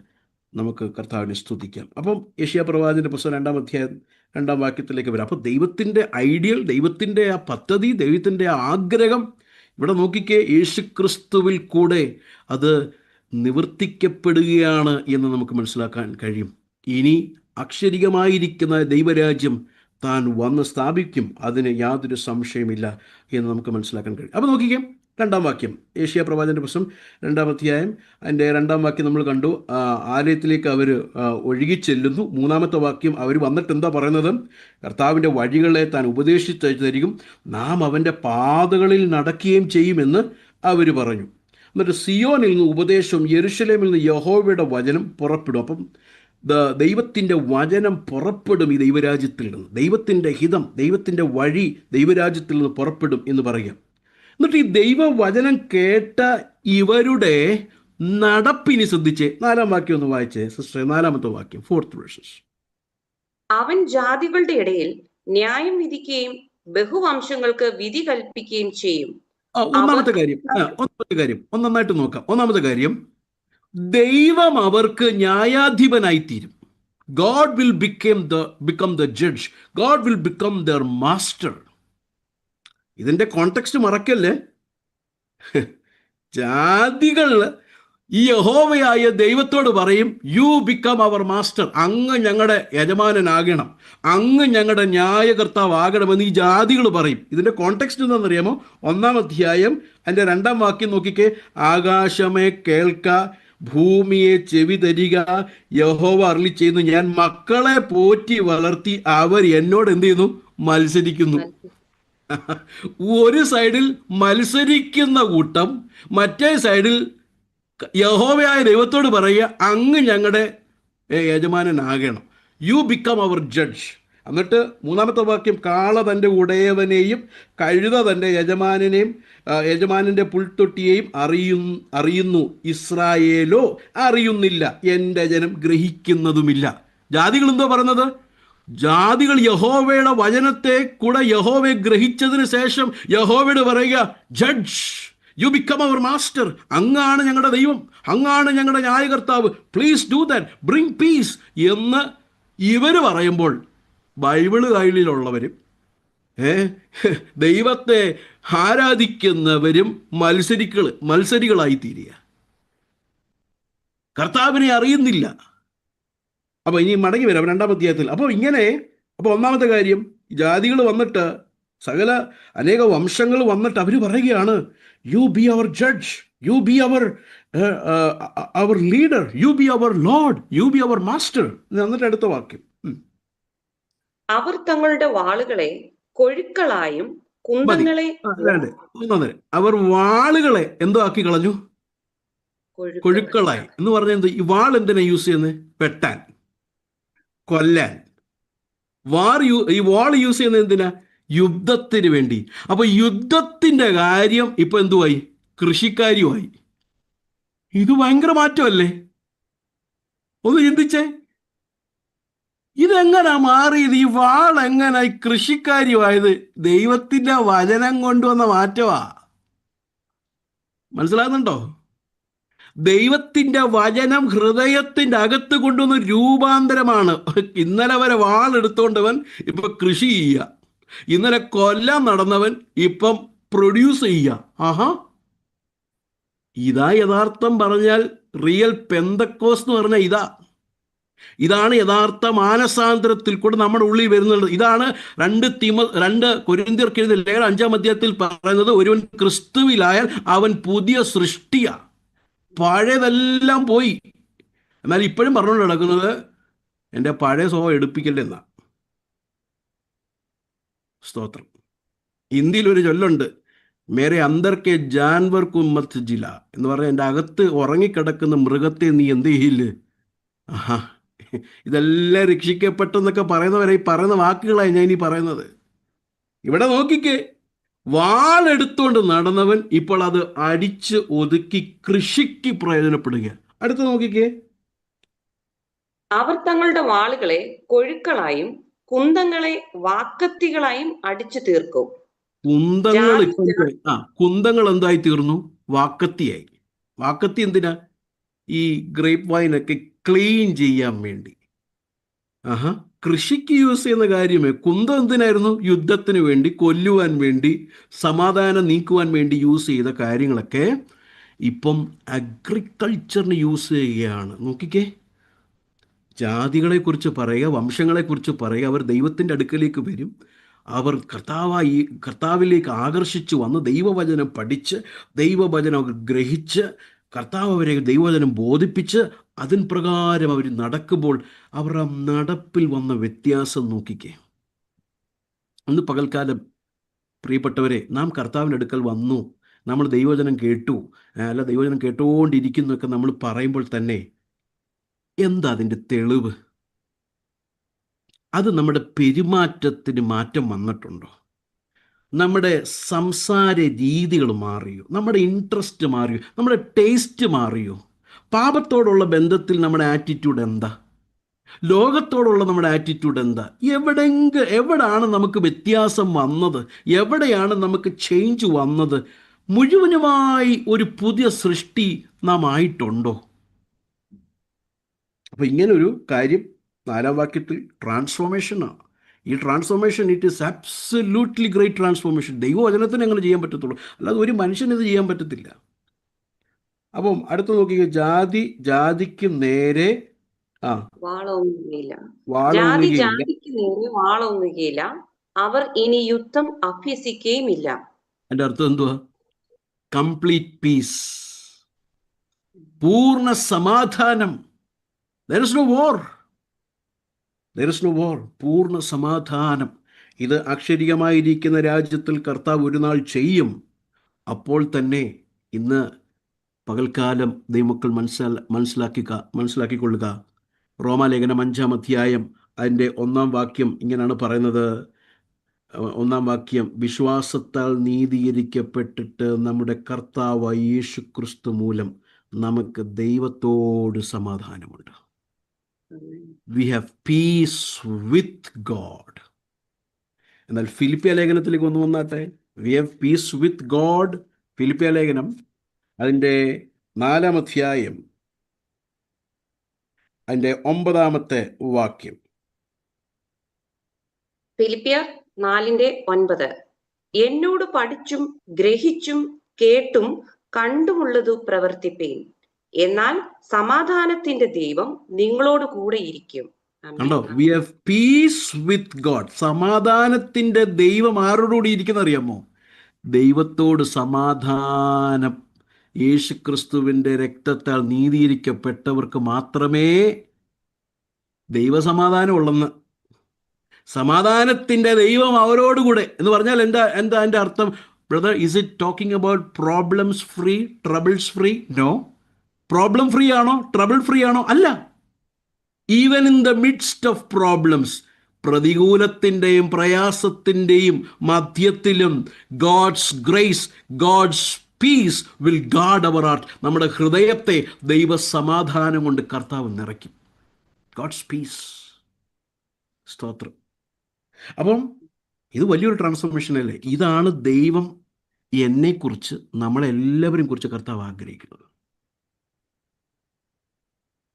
നമുക്ക് കർത്താവിനെ സ്തുതിക്കാം. അപ്പം യെശയ്യാ പ്രവാചകന്റെ പുസ്തകം 2-ാം അധ്യായം 2-ാം വാക്യത്തിലേക്ക് വരാം. അപ്പോൾ ദൈവത്തിൻ്റെ ഐഡിയൽ, ദൈവത്തിൻ്റെ ആ പദ്ധതി, ദൈവത്തിൻ്റെ ആഗ്രഹം ഇവിടെ നോക്കിക്കേ, യേശുക്രിസ്തുവിൽ കൂടെ അത് നിവർത്തിക്കപ്പെടുകയാണ് എന്ന് നമുക്ക് മനസ്സിലാക്കാൻ കഴിയും. ഇനി അക്ഷരികമായിരിക്കുന്ന ദൈവരാജ്യം താൻ വന്ന് സ്ഥാപിക്കും, അതിന് യാതൊരു സംശയമില്ല എന്ന് നമുക്ക് മനസ്സിലാക്കാൻ കഴിയും. അപ്പോൾ നോക്കിക്കേ, 2-ാം വാക്യം, യെശയ്യാ പ്രവാചകന്റെ പുസ്തകം 2-ാം അധ്യായം അതിൻ്റെ 2-ാം വാക്യം നമ്മൾ കണ്ടു. ആലയത്തിലേക്ക് അവർ ഒഴുകിച്ചെല്ലുന്നു. 3-ാമത്തെ വാക്യം, അവർ വന്നിട്ട് എന്താ പറയുന്നത്? കർത്താവിൻ്റെ വഴികളെ താൻ ഉപദേശിച്ചു തരികയും നാം അവൻ്റെ പാതകളിൽ നടക്കുകയും ചെയ്യുമെന്ന് അവർ പറഞ്ഞു. എന്നിട്ട് സിയോനിൽ നിന്ന് ഉപദേശവും യെരുശലേമിൽ നിന്ന് യഹോവയുടെ വചനം പുറപ്പെടും. അപ്പം ദൈവത്തിൻ്റെ വചനം പുറപ്പെടും ഈ ദൈവരാജ്യത്തിൽ നിന്ന്. ദൈവത്തിൻ്റെ ഹിതം, ദൈവത്തിൻ്റെ വഴി ദൈവരാജ്യത്തിൽ നിന്ന് പുറപ്പെടും എന്ന് പറയാം. എന്നിട്ട് ഈ ദൈവവചനം കേട്ട ഇവരുടെ നടപ്പിനി ശ്രദ്ധിച്ചേ. 4-ാം വാക്യം ഒന്ന് വായിച്ചേ സിസ്റ്റർ. 4-ാമത്തെ വാക്യം, 4th verses. അവൻ ജാതികളുടെ ഇടയിൽ ന്യായം വിധിക്കുകയും ബഹുവംശങ്ങൾക്ക് വിധി കൽപ്പിക്കുകയും ചെയ്യും. ഒന്നാമത്തെ കാര്യം നന്നായിട്ട് നോക്കാം. ഒന്നാമത്തെ കാര്യം, ദൈവം അവർക്ക് ന്യായാധിപനായിത്തീരും. God will become the judge. God will become their master. ഇതിൻ്റെ കോണ്ടെക്സ്റ്റ് മറക്കല്ലേ. ജാതികൾ ഈ യഹോവയായ ദൈവത്തോട് പറയും, യു ബിക്കം അവർ മാസ്റ്റർ, അങ്ങ് ഞങ്ങളുടെ യജമാനനാകണം, അങ്ങ് ഞങ്ങളുടെ ന്യായകർത്താവാകണമെന്ന് ഈ ജാതികൾ പറയും. ഇതിൻ്റെ കോണ്ടെക്സ്റ്റ് എന്താണെന്നറിയാമോ? 1-ാം അധ്യായം അതിൻ്റെ 2-ാം വാക്യം നോക്കിക്കേ. ആകാശമേ കേൾക്ക, ഭൂമിയെ ചെവി തരിക, യഹോവ അരുളി ചെയ്യുന്നു, ഞാൻ മക്കളെ പോറ്റി വളർത്തി അവർ എന്നോട് എന്ത് ചെയ്യുന്നു? മത്സരിക്കുന്നു. ഒരു സൈഡിൽ മത്സരിക്കുന്ന കൂട്ടം, മറ്റേ സൈഡിൽ യഹോവയായ ദൈവത്തോട് പറയുക, അങ്ങ് ഞങ്ങളുടെ യജമാനനാകണം, യു ബിക്കം അവർ ജഡ്ജ്. എന്നിട്ട് 3-ാമത്തെ വാക്യം, കാള തൻ്റെ ഉടയവനെയും കഴുത തൻ്റെ യജമാനൻ്റെ പുൽത്തൊട്ടിയെയും അറിയുന്നു, ഇസ്രായേലോ അറിയുന്നില്ല, എൻ്റെ ജനം ഗ്രഹിക്കുന്നതുമില്ല. ജാതികൾ എന്തോ പറയുന്നത്? ജാതികൾ യഹോവയുടെ വചനത്തെ കൂടെ യഹോവയെ ഗ്രഹിച്ചതിന് ശേഷം യഹോവയോട് പറയുക, judge, you become our master, അങ്ങാണ് ഞങ്ങളുടെ ദൈവം, അങ്ങാണ് ഞങ്ങളുടെ ന്യായകർത്താവ്, please do that, bring peace എന്ന് ഇവർ പറയുമ്പോൾ ബൈബിള് കയ്യിലുള്ളവരും ഏ ദൈവത്തെ ആരാധിക്കുന്നവരും മത്സരികളായി തീരുക. കർത്താവിനെ അറിയുന്നില്ല. അപ്പൊ ഇനി മടങ്ങി വരാം രണ്ടാം അധ്യായത്തിൽ. അപ്പൊ ഒന്നാമത്തെ കാര്യം, ജാതികൾ വന്നിട്ട് അനേക വംശങ്ങൾ വന്നിട്ട് അവർ പറയുകയാണ്, യു ബി അവർ ജഡ്ജ്, യു ബി അവർ ലീഡർ, യു ബി അവർ ലോർഡ്, യു ബി അവർ മാസ്റ്റർ. എന്നിട്ട് അടുത്ത വാക്യം, അവർ തങ്ങളുടെ വാളുകളെ കൊഴുക്കളായും മതി. കുന്തങ്ങളെ അവർ വാളുകളെ എന്തോ ആക്കി കളഞ്ഞു? കൊഴുക്കളായി. എന്ന് പറഞ്ഞാൽ എന്ത്? ഈ വാൾ എന്തിനാ യൂസ് ചെയ്യുന്നത്? വെട്ടാൻ, കൊല്ലാൻ. ഈ വാൾ യൂസ് ചെയ്യുന്നത് എന്തിനാ? യുദ്ധത്തിന് വേണ്ടി. അപ്പൊ യുദ്ധത്തിന്റെ കാര്യം ഇപ്പൊ എന്തുവായി? കൃഷിക്കാരിയുമായി. ഇത് ഭയങ്കര മാറ്റമല്ലേ? ഒന്ന് ചിന്തിച്ചേ, ഇതെങ്ങനാ മാറിയത്? ഈ വാൾ എങ്ങനായി കൃഷിക്കാരിയുമായത്? ദൈവത്തിന്റെ വചനം കൊണ്ടുവന്ന മാറ്റമാ. മനസ്സിലാകുന്നുണ്ടോ? ദൈവത്തിന്റെ വചനം ഹൃദയത്തിന്റെ അകത്ത് കൊണ്ടുവന്ന രൂപാന്തരമാണ്. ഇന്നലെ വരെ വാളെടുത്തോണ്ടവൻ ഇപ്പൊ കൃഷി ചെയ്യുക, ഇന്നലെ കൊല്ലാൻ നടന്നവൻ ഇപ്പം പ്രൊഡ്യൂസ് ചെയ്യുക. ആഹാ, ഇതാ യഥാർത്ഥം പറഞ്ഞാൽ റിയൽ പെന്തക്കോസ് എന്ന് പറഞ്ഞാൽ ഇതാണ് യഥാർത്ഥ മാനസാന്തരത്തിൽ കൂടെ നമ്മുടെ ഉള്ളിൽ വരുന്നത്. ഇതാണ് 2 കൊരിന്ത്യർക്ക് എഴുതിയ ലേഖനം 5-ാം അധ്യായത്തിൽ പറയുന്നത്, ഒരുവൻ ക്രിസ്തുവിലായാൽ അവൻ പുതിയ സൃഷ്ടിയാ, പഴയതെല്ലാം പോയി. എന്നാൽ ഇപ്പോഴും പറഞ്ഞുകൊണ്ട് നടക്കുന്നത് എൻ്റെ പഴയ സ്വഭാവം എടുപ്പിക്കല്ലേ എന്നാ. സ്തോത്രം. ഹിന്ദിയിൽ ഒരു ചൊല്ലുണ്ട്, മേരെ അന്തർക്കെ ജാൻവർ കു മത് ജില എന്ന് പറഞ്ഞാൽ എൻ്റെ അകത്ത് ഉറങ്ങിക്കിടക്കുന്ന മൃഗത്തെ നീ എന്ത് ചെയ്യില്ല. ആഹാ, ഇതെല്ലാം രക്ഷിക്കപ്പെട്ടെന്നൊക്കെ പറയുന്നവരെ ഈ പറയുന്ന വാക്കുകളായി ഞാൻ ഇനി പറയുന്നത്. ഇവിടെ നോക്കിക്കേ, വാളെടുത്തുകൊണ്ട് നടന്നവൻ ഇപ്പോൾ അത് അടിച്ച് ഒതുക്കി കൃഷിക്ക് പ്രയോജനപ്പെടുക. അടുത്ത് നോക്കിക്കേ, അവർ തങ്ങളുടെ വാളുകളെ കൊഴുക്കളായും കുന്തങ്ങളെ വാക്കത്തികളായും അടിച്ചു തീർക്കും. കുന്തങ്ങൾ എന്തായി തീർന്നു? വാക്കത്തിയായി. വാക്കത്തി എന്തിനാ? ഈ ഗ്രേപ്പ് വൈനൊക്കെ ക്ലീൻ ചെയ്യാൻ വേണ്ടി. ആഹാ, കൃഷിക്ക് യൂസ് ചെയ്യുന്ന കാര്യമേ. കുന്തം എന്തിനായിരുന്നു? യുദ്ധത്തിന് വേണ്ടി, കൊല്ലുവാൻ വേണ്ടി, സമാധാനം നീക്കുവാൻ വേണ്ടി യൂസ് ചെയ്ത കാര്യങ്ങളൊക്കെ ഇപ്പം അഗ്രികൾച്ചറിന് യൂസ് ചെയ്യുകയാണ്. നോക്കിക്കേ, ജാതികളെക്കുറിച്ച് പറയുക, വംശങ്ങളെക്കുറിച്ച് പറയുക. അവർ ദൈവത്തിൻ്റെ അടുക്കലേക്ക് വരും, അവർ കർത്താവിലേക്ക് ആകർഷിച്ചു വന്ന് ദൈവവചനം പഠിച്ച്, ദൈവവചനം അവർ ഗ്രഹിച്ച്, കർത്താവ് അവരെ ദൈവവചനം ബോധിപ്പിച്ച് അതിൻ പ്രകാരം അവർ നടക്കുമ്പോൾ അവരുടെ നടപ്പിൽ വന്ന വ്യത്യാസം നോക്കിക്കേ. അന്ന് പകൽക്കാലം പ്രിയപ്പെട്ടവരെ, നാം കർത്താവിൻ്റെ അടുക്കൽ വന്നു, നമ്മൾ ദൈവവചനം കേട്ടു, ദൈവവചനം കേട്ടുകൊണ്ടിരിക്കുന്നൊക്കെ നമ്മൾ പറയുമ്പോൾ തന്നെ എന്താ അതിൻ്റെ തെളിവ്? അത് നമ്മുടെ പെരുമാറ്റത്തിന് മാറ്റം വന്നിട്ടുണ്ടോ? നമ്മുടെ സംസാര രീതികൾ മാറിയോ? നമ്മുടെ ഇൻട്രസ്റ്റ് മാറിയോ? നമ്മുടെ ടേസ്റ്റ് മാറിയോ? പാപത്തോടുള്ള ബന്ധത്തിൽ നമ്മുടെ ആറ്റിറ്റ്യൂഡ് എന്താ? ലോകത്തോടുള്ള നമ്മുടെ ആറ്റിറ്റ്യൂഡ് എന്താ? എവിടാണ് നമുക്ക് വ്യത്യാസം വന്നത്? എവിടെയാണ് നമുക്ക് ചേഞ്ച് വന്നത്? മുഴുവനുമായി ഒരു പുതിയ സൃഷ്ടി നാം ആയിട്ടുണ്ടോ? അപ്പോൾ ഇങ്ങനൊരു കാര്യം 4-ാം വാക്യത്തിൽ ട്രാൻസ്ഫോർമേഷനാണ്. ഈ transformation it is absolutely great transformation. ദൈവവചനത്തിന് അങ്ങനെ ചെയ്യാൻ പറ്റത്തുള്ളൂ, അല്ലാതെ ഒരു മനുഷ്യന് ഇത് ചെയ്യാൻ പറ്റത്തില്ല. അപ്പം അടുത്ത് നോക്കിക്കുക, ജാതിക്ക് നേരെ വാളൊന്നുകയില്ല, അവർ ഇനി യുദ്ധം അഭ്യസിക്കുകയുമില്ല. എൻ്റെ അർത്ഥം എന്തുവാ? കംപ്ലീറ്റ് പീസ്, പൂർണ്ണ സമാധാനം. There is no war. There is no war. പൂർണ്ണ സമാധാനം. ഇത് അക്ഷരികമായിരിക്കുന്ന രാജ്യത്തിൽ കർത്താവ് ഒരു നാൾ ചെയ്യും. അപ്പോൾ തന്നെ ഇന്ന് പകൽക്കാലം ദൈവമക്കൾ മനസ്സിലാക്കിക്കൊള്ളുക. റോമാലേഖനം 5-ാം അധ്യായം അതിൻ്റെ 1-ാം വാക്യം ഇങ്ങനെയാണ് പറയുന്നത്. 1-ാം വാക്യം, വിശ്വാസത്താൽ നീതീകരിക്കപ്പെട്ടിട്ട് നമ്മുടെ കർത്താവായ യേശു ക്രിസ്തു മൂലം നമുക്ക് ദൈവത്തോട് സമാധാനമുണ്ട്. We have peace with God. എന്നാൽ ഫിലിപ്പിയ ലേഖനത്തിലേക്ക് വന്നാട്ടെ. We have peace with God. ഫിലിപ്പിയ ലേഖനം അതിൻ്റെ 4-ാം അധ്യായം അതിൻ്റെ 9-ാമത്തെ വാക്യം. ഫിലിപ്പിയർ 4:9. എന്നോട് പഠിച്ചും ഗ്രഹിച്ചും കേട്ടും കണ്ടുമുള്ളതു പ്രവർത്തിപ്പീൻ, എന്നാൽ സമാധാനത്തിന്റെ ദൈവം നിങ്ങളോട് കൂടെ ഇരിക്കും. കണ്ടോ, we have peace with God. സമാധാനത്തിന്റെ ദൈവം ആരോടുകൂടി ഇരിക്കുന്ന അറിയാമോ? ദൈവത്തോട് സമാധാനം. യേശുക്രിസ്തുവിന്റെ രക്തത്താൽ നീതീകരിക്കപ്പെട്ടവർക്ക് മാത്രമേ ദൈവസമാധാനം ഉള്ളെന്ന്. സമാധാനത്തിന്റെ ദൈവം അവരോടുകൂടെ എന്ന് പറഞ്ഞാൽ എന്താ എന്താ അതിന്റെ അർത്ഥം? Brother, is it talking about problems free, troubles free? No. Problem free ആണോ? ട്രബിൾ ഫ്രീ ആണോ? അല്ല. Even in the midst of problems, പ്രതികൂലത്തിൻ്റെയും പ്രയാസത്തിൻ്റെയും മധ്യത്തിലും God's grace, God's peace will guard our heart. നമ്മുടെ ഹൃദയത്തെ ദൈവസമാധാനം കൊണ്ട് കർത്താവ് നിറയ്ക്കും. God's peace. സ്തോത്രം. അപ്പം ഇത് വലിയൊരു ട്രാൻസ്ഫോർമേഷൻ അല്ലേ? ഇതാണ് ദൈവം എന്നെക്കുറിച്ച്, നമ്മളെല്ലാവരെയും കുറിച്ച് കർത്താവ് ആഗ്രഹിക്കുന്നത്.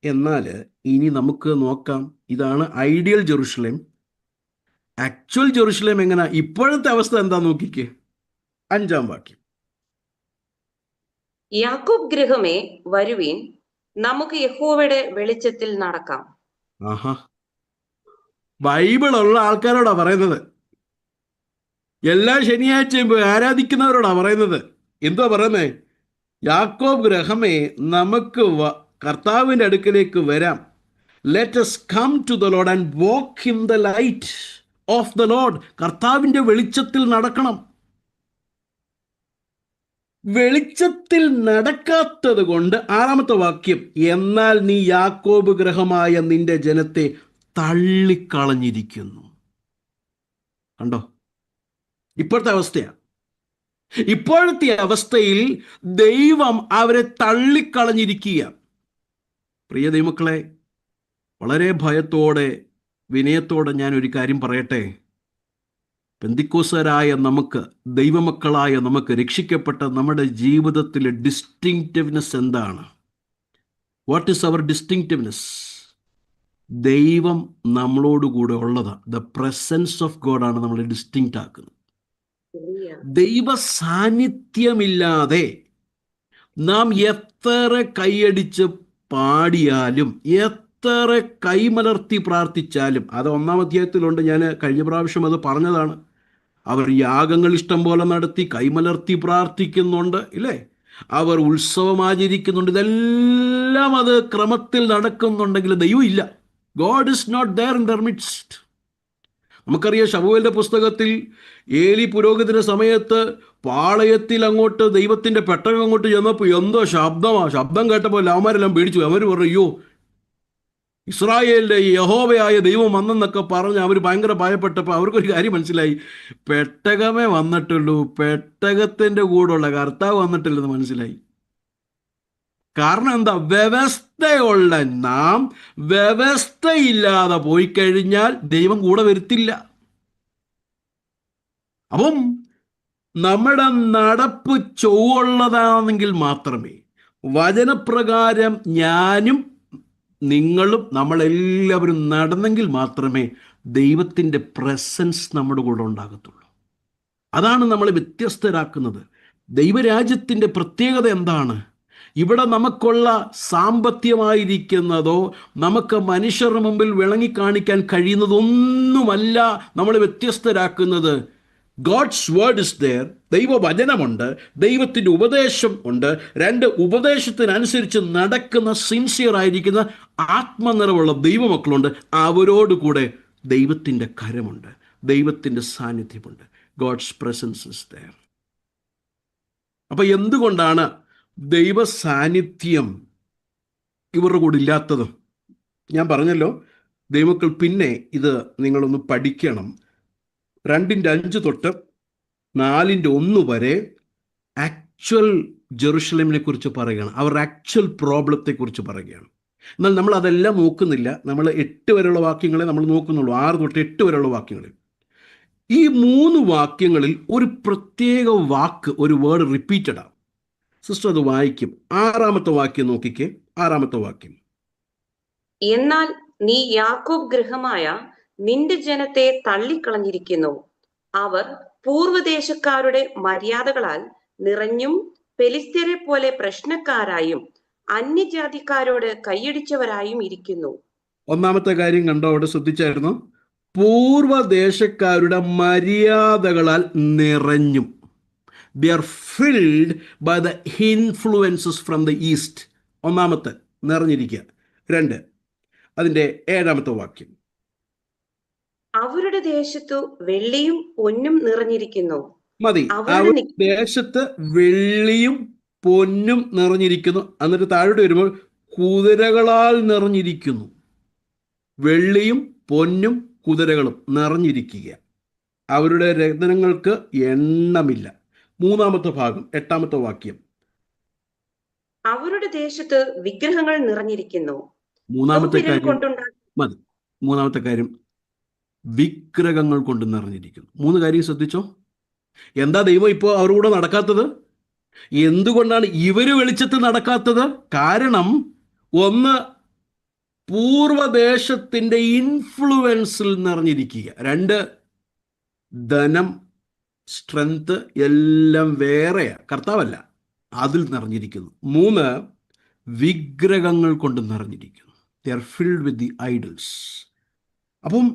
എന്നാൽ ഇനി നമുക്ക് നോക്കാം, ഇതാണ് ഐഡിയൽ ജെറുസലേം. ആക്ച്വൽ ജെറുസലേം എങ്ങനെ? ഇപ്പോഴത്തെ അവസ്ഥ എന്താ നോക്കിക്കേ. 5-ാം വാക്യം. യാക്കോബ് ഗൃഹമേ വരുവീൻ, നമുക്ക് യഹോവയുടെ വെളിച്ചത്തിൽ നടക്കാം. ആഹാ, ബൈബിളുള്ള ആൾക്കാരോടാ പറയുന്നത്. എല്ലാ ശനിയാഴ്ചയും പോയി ആരാധിക്കുന്നവരോടാ പറയുന്നത്. എന്തുവാ പറയുന്നേ? യാക്കോബ് ഗൃഹമേ, നമുക്ക് കർത്താവിൻ്റെ അടുക്കലേക്ക് വരാം. Let us come to the Lord and walk in the light of the Lord. കർത്താവിൻ്റെ വെളിച്ചത്തിൽ നടക്കണം. വെളിച്ചത്തിൽ നടക്കാത്തത് കൊണ്ട് 6-ാമത്തെ വാക്യം, എന്നാൽ നീ യാക്കോബ് ഗൃഹമായ നിന്റെ ജനത്തെ തള്ളിക്കളഞ്ഞിരിക്കുന്നു. കണ്ടോ, ഇപ്പോഴത്തെ അവസ്ഥയാണ്. ഇപ്പോഴത്തെ അവസ്ഥയിൽ ദൈവം അവരെ തള്ളിക്കളഞ്ഞിരിക്കുക. പ്രിയ ദൈവമക്കളെ, വളരെ ഭയത്തോടെ വിനയത്തോടെ ഞാൻ ഒരു കാര്യം പറയട്ടെ. പെന്തിക്കോസ്തരായ നമുക്ക്, ദൈവമക്കളായ നമുക്ക്, രക്ഷിക്കപ്പെട്ട നമ്മുടെ ജീവിതത്തിലെ ഡിസ്റ്റിങ്ക്റ്റിവ്നെസ് എന്താണ്? What is our distinctiveness? ദൈവം നമ്മളോടുകൂടെ ഉള്ളതാണ്. ദ പ്രസൻസ് ഓഫ് ഗോഡ് ആണ് നമ്മളെ ഡിസ്റ്റിങ്ക്റ്റ് ആക്കുന്നത്. ദൈവ സാന്നിധ്യമില്ലാതെ നാം എത്ര കൈയടിച്ച് പാടിയാലും, എത്ര കൈമലർത്തി പ്രാർത്ഥിച്ചാലും, അത് 1-ാം അധ്യായത്തിലുണ്ട്. ഞാൻ കഴിഞ്ഞ പ്രാവശ്യം അത് പറഞ്ഞതാണ്. അവർ യാഗങ്ങൾ ഇഷ്ടം പോലെ നടത്തി കൈമലർത്തി പ്രാർത്ഥിക്കുന്നുണ്ട്, ഇല്ലേ? അവർ ഉത്സവം ആചരിക്കുന്നുണ്ട്. ഇതെല്ലാം അത് ക്രമത്തിൽ നടക്കുന്നുണ്ടെങ്കിൽ ദൈവം ഇല്ല. God is not there in their midst. നമുക്കറിയാം, ശമൂവേലിന്റെ പുസ്തകത്തിൽ ഏലി പുരോഹിതന്റെ സമയത്ത് പാളയത്തിൽ അങ്ങോട്ട് ദൈവത്തിന്റെ പെട്ടകം അങ്ങോട്ട് ചെന്നപ്പോൾ എന്തോ ശബ്ദം കേട്ടപ്പോൾ അവന്മാരെല്ലാം പേടിച്ചു. അവർ പറഞ്ഞു, അയ്യോ, ഇസ്രായേലിന്റെ യഹോവയായ ദൈവം വന്നെന്നൊക്കെ പറഞ്ഞ് അവർ ഭയങ്കര ഭയപ്പെട്ടപ്പോൾ അവർക്കൊരു കാര്യം മനസ്സിലായി. പെട്ടകമേ വന്നിട്ടുള്ളൂ, പെട്ടകത്തിന്റെ കൂടെയുള്ള കർത്താവ് വന്നിട്ടില്ലെന്ന് മനസ്സിലായി. കാരണം എന്താ? വ്യവസ്ഥയുള്ള നാം വ്യവസ്ഥയില്ലാതെ പോയി കഴിഞ്ഞാൽ ദൈവം കൂടെ വരുത്തില്ല. അപ്പം നമ്മുടെ നടപ്പ് ചൊവ്വുള്ളതാണെങ്കിൽ മാത്രമേ, വചനപ്രകാരം ഞാനും നിങ്ങളും നമ്മളെല്ലാവരും നടന്നെങ്കിൽ മാത്രമേ ദൈവത്തിൻ്റെ പ്രസൻസ് നമ്മുടെ കൂടെ ഉണ്ടാകത്തുള്ളൂ. അതാണ് നമ്മളെ വ്യത്യസ്തരാക്കുന്നത്. ദൈവരാജ്യത്തിൻ്റെ പ്രത്യേകത എന്താണ്? ഇവിടെ നമുക്കുള്ള സാമ്പത്തികമായിരിക്കുന്നതോ നമുക്ക് മനുഷ്യരുടെ മുമ്പിൽ വിളങ്ങിക്കാണിക്കാൻ കഴിയുന്നതൊന്നുമല്ല നമ്മളെ വ്യത്യസ്തരാക്കുന്നത്. God's word is there. ദൈവവചനമുണ്ട്, ദൈവത്തിൻ്റെ ഉപദേശം ഉണ്ട്. 2, ഉപദേശത്തിനനുസരിച്ച് നടക്കുന്ന സിൻസിയർ ആയിരിക്കുന്ന ആത്മനിറവുള്ള ദൈവമക്കളുണ്ട്. അവരോട് കൂടെ ദൈവത്തിൻ്റെ കരമുണ്ട്, ദൈവത്തിൻ്റെ സാന്നിധ്യമുണ്ട്. God's presence is there. അപ്പം എന്തുകൊണ്ടാണ് ദൈവ സാന്നിധ്യം ഇവരുടെ കൂടെ ഇല്ലാത്തത്? ഞാൻ പറഞ്ഞല്ലോ, ദൈവമക്കൾ പിന്നെ ഇത് നിങ്ങളൊന്ന് പഠിക്കണം. 2:5 തൊട്ട് 4:1 വരെ ആക്ച്വൽ ജെറുസലേമിനെ കുറിച്ച് പറയുകയാണ്. അവരുടെ ആക്ച്വൽ പ്രോബ്ലത്തെക്കുറിച്ച് പറയുകയാണ്. എന്നാൽ നമ്മൾ അതെല്ലാം നോക്കുന്നില്ല. നമ്മൾ 8 വരെയുള്ള വാക്യങ്ങളെ നമ്മൾ നോക്കുന്നുള്ളൂ. 6 തൊട്ട് 8 വരെയുള്ള വാക്യങ്ങളിൽ. ഈ 3 വാക്യങ്ങളിൽ ഒരു പ്രത്യേക വാക്ക്, ഒരു വേർഡ് റിപ്പീറ്റഡാണ്. സിസ്റ്റർ അത് വായിക്കും. 6-ാമത്തെ വാക്യം നോക്കിക്കേ. 6-ാമത്തെ വാക്യം, എന്നാൽ നീ യാക്കോബ് ഗൃഹമായ നിന്റെ ജനത്തെ തള്ളിക്കളഞ്ഞിരിക്കുന്നു, അവർ പൂർവദേശക്കാരുടെ മര്യാദകളാൽ നിറഞ്ഞും പെലിസ്ത്യരെ പോലെ പ്രശ്നക്കാരായും അന്യജാതിക്കാരോട് കൈയടിച്ചവരായും ഇരിക്കുന്നു. ഒന്നാമത്തെ കാര്യം കണ്ടോ, അവിടെ ശ്രദ്ധിച്ചായിരുന്നു? പൂർവദേശക്കാരുടെ മര്യാദകളാൽ നിറഞ്ഞും. They are filled by the influences from the east. ഒന്നാമത്തെ നിറഞ്ഞിരിക്കുക. 2, അതിൻ്റെ 7ാമത്തെ വാക്യം. അവരുടെ ദേശത്തു വെള്ളിയും പൊന്നും നിറഞ്ഞിരിക്കുന്നു. മതി. അവരുടെ ദേശത്ത് വെള്ളിയും പൊന്നും നിറഞ്ഞിരിക്കുന്നു. എന്നിട്ട് താഴോട്ട് വരുമ്പോൾ കുതിരകളാൽ നിറഞ്ഞിരിക്കുന്നു. വെള്ളിയും പൊന്നും കുതിരകളും നിറഞ്ഞിരിക്കുക. അവരുടെ രത്നങ്ങൾക്ക് എണ്ണമില്ല. 3ാമത്തെ ഭാഗം 8ാമത്തെ വാക്യം. അവരുടെ ദേശത്ത് വിഗ്രഹങ്ങൾ നിറഞ്ഞിരിക്കുന്നു. മൂന്നാമത്തെ കാര്യം വിഗ്രഹങ്ങൾ കൊണ്ട് നിറഞ്ഞിരിക്കുന്നു. 3 കാര്യം ശ്രദ്ധിച്ചോ. എന്താ ദൈവം ഇപ്പോൾ അവരുടെ കൂടെ നടക്കാത്തത്? എന്തുകൊണ്ടാണ് ഇവര് വെളിച്ചത്തിൽ നടക്കാത്തത്? കാരണം ഒന്ന്, പൂർവദേശത്തിൻ്റെ ഇൻഫ്ലുവൻസിൽ നിറഞ്ഞിരിക്കുക. 2, ധനം, സ്ട്രെങ്ത് എല്ലാം വേറെയാ, കർത്താവല്ല, അതിൽ നിറഞ്ഞിരിക്കുന്നു. 3, വിഗ്രഹങ്ങൾ കൊണ്ട് നിറഞ്ഞിരിക്കുന്നു. ദേ are filled with the idols. അപ്പം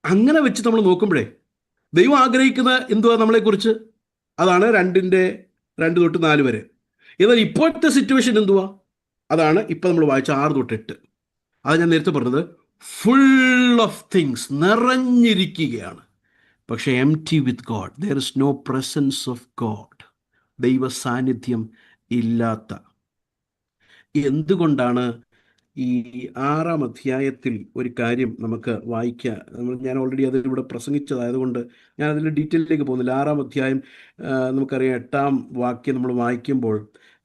അങ്ങനെ വെച്ച് നമ്മൾ നോക്കുമ്പോഴേ ദൈവം ആഗ്രഹിക്കുന്ന എന്തുവാ നമ്മളെക്കുറിച്ച്? അതാണ് 2 തൊട്ട് 4 വരെ. എന്നാൽ ഇപ്പോഴത്തെ സിറ്റുവേഷൻ എന്തുവാ? അതാണ് ഇപ്പം നമ്മൾ വായിച്ച 6 തൊട്ട് 8. അത് ഞാൻ നേരത്തെ പറഞ്ഞത്, ഫുൾ ഓഫ് തിങ്സ്, നിറഞ്ഞിരിക്കുകയാണ്. പക്ഷേ empty with God. There is no presence of God. ദൈവ സാന്നിധ്യം ഇല്ലാത്ത. എന്തുകൊണ്ടാണ്? ഈ 6ാം അധ്യായത്തിൽ ഒരു കാര്യം നമുക്ക് വായിക്കാം. ഞാൻ ഓൾറെഡി അതിലൂടെ പ്രസംഗിച്ചതായതുകൊണ്ട് ഞാൻ അതിൽ ഡീറ്റെയിലേക്ക് പോകുന്നില്ല. 6ാം അധ്യായം നമുക്കറിയാം, 8ാം വാക്യം നമ്മൾ വായിക്കുമ്പോൾ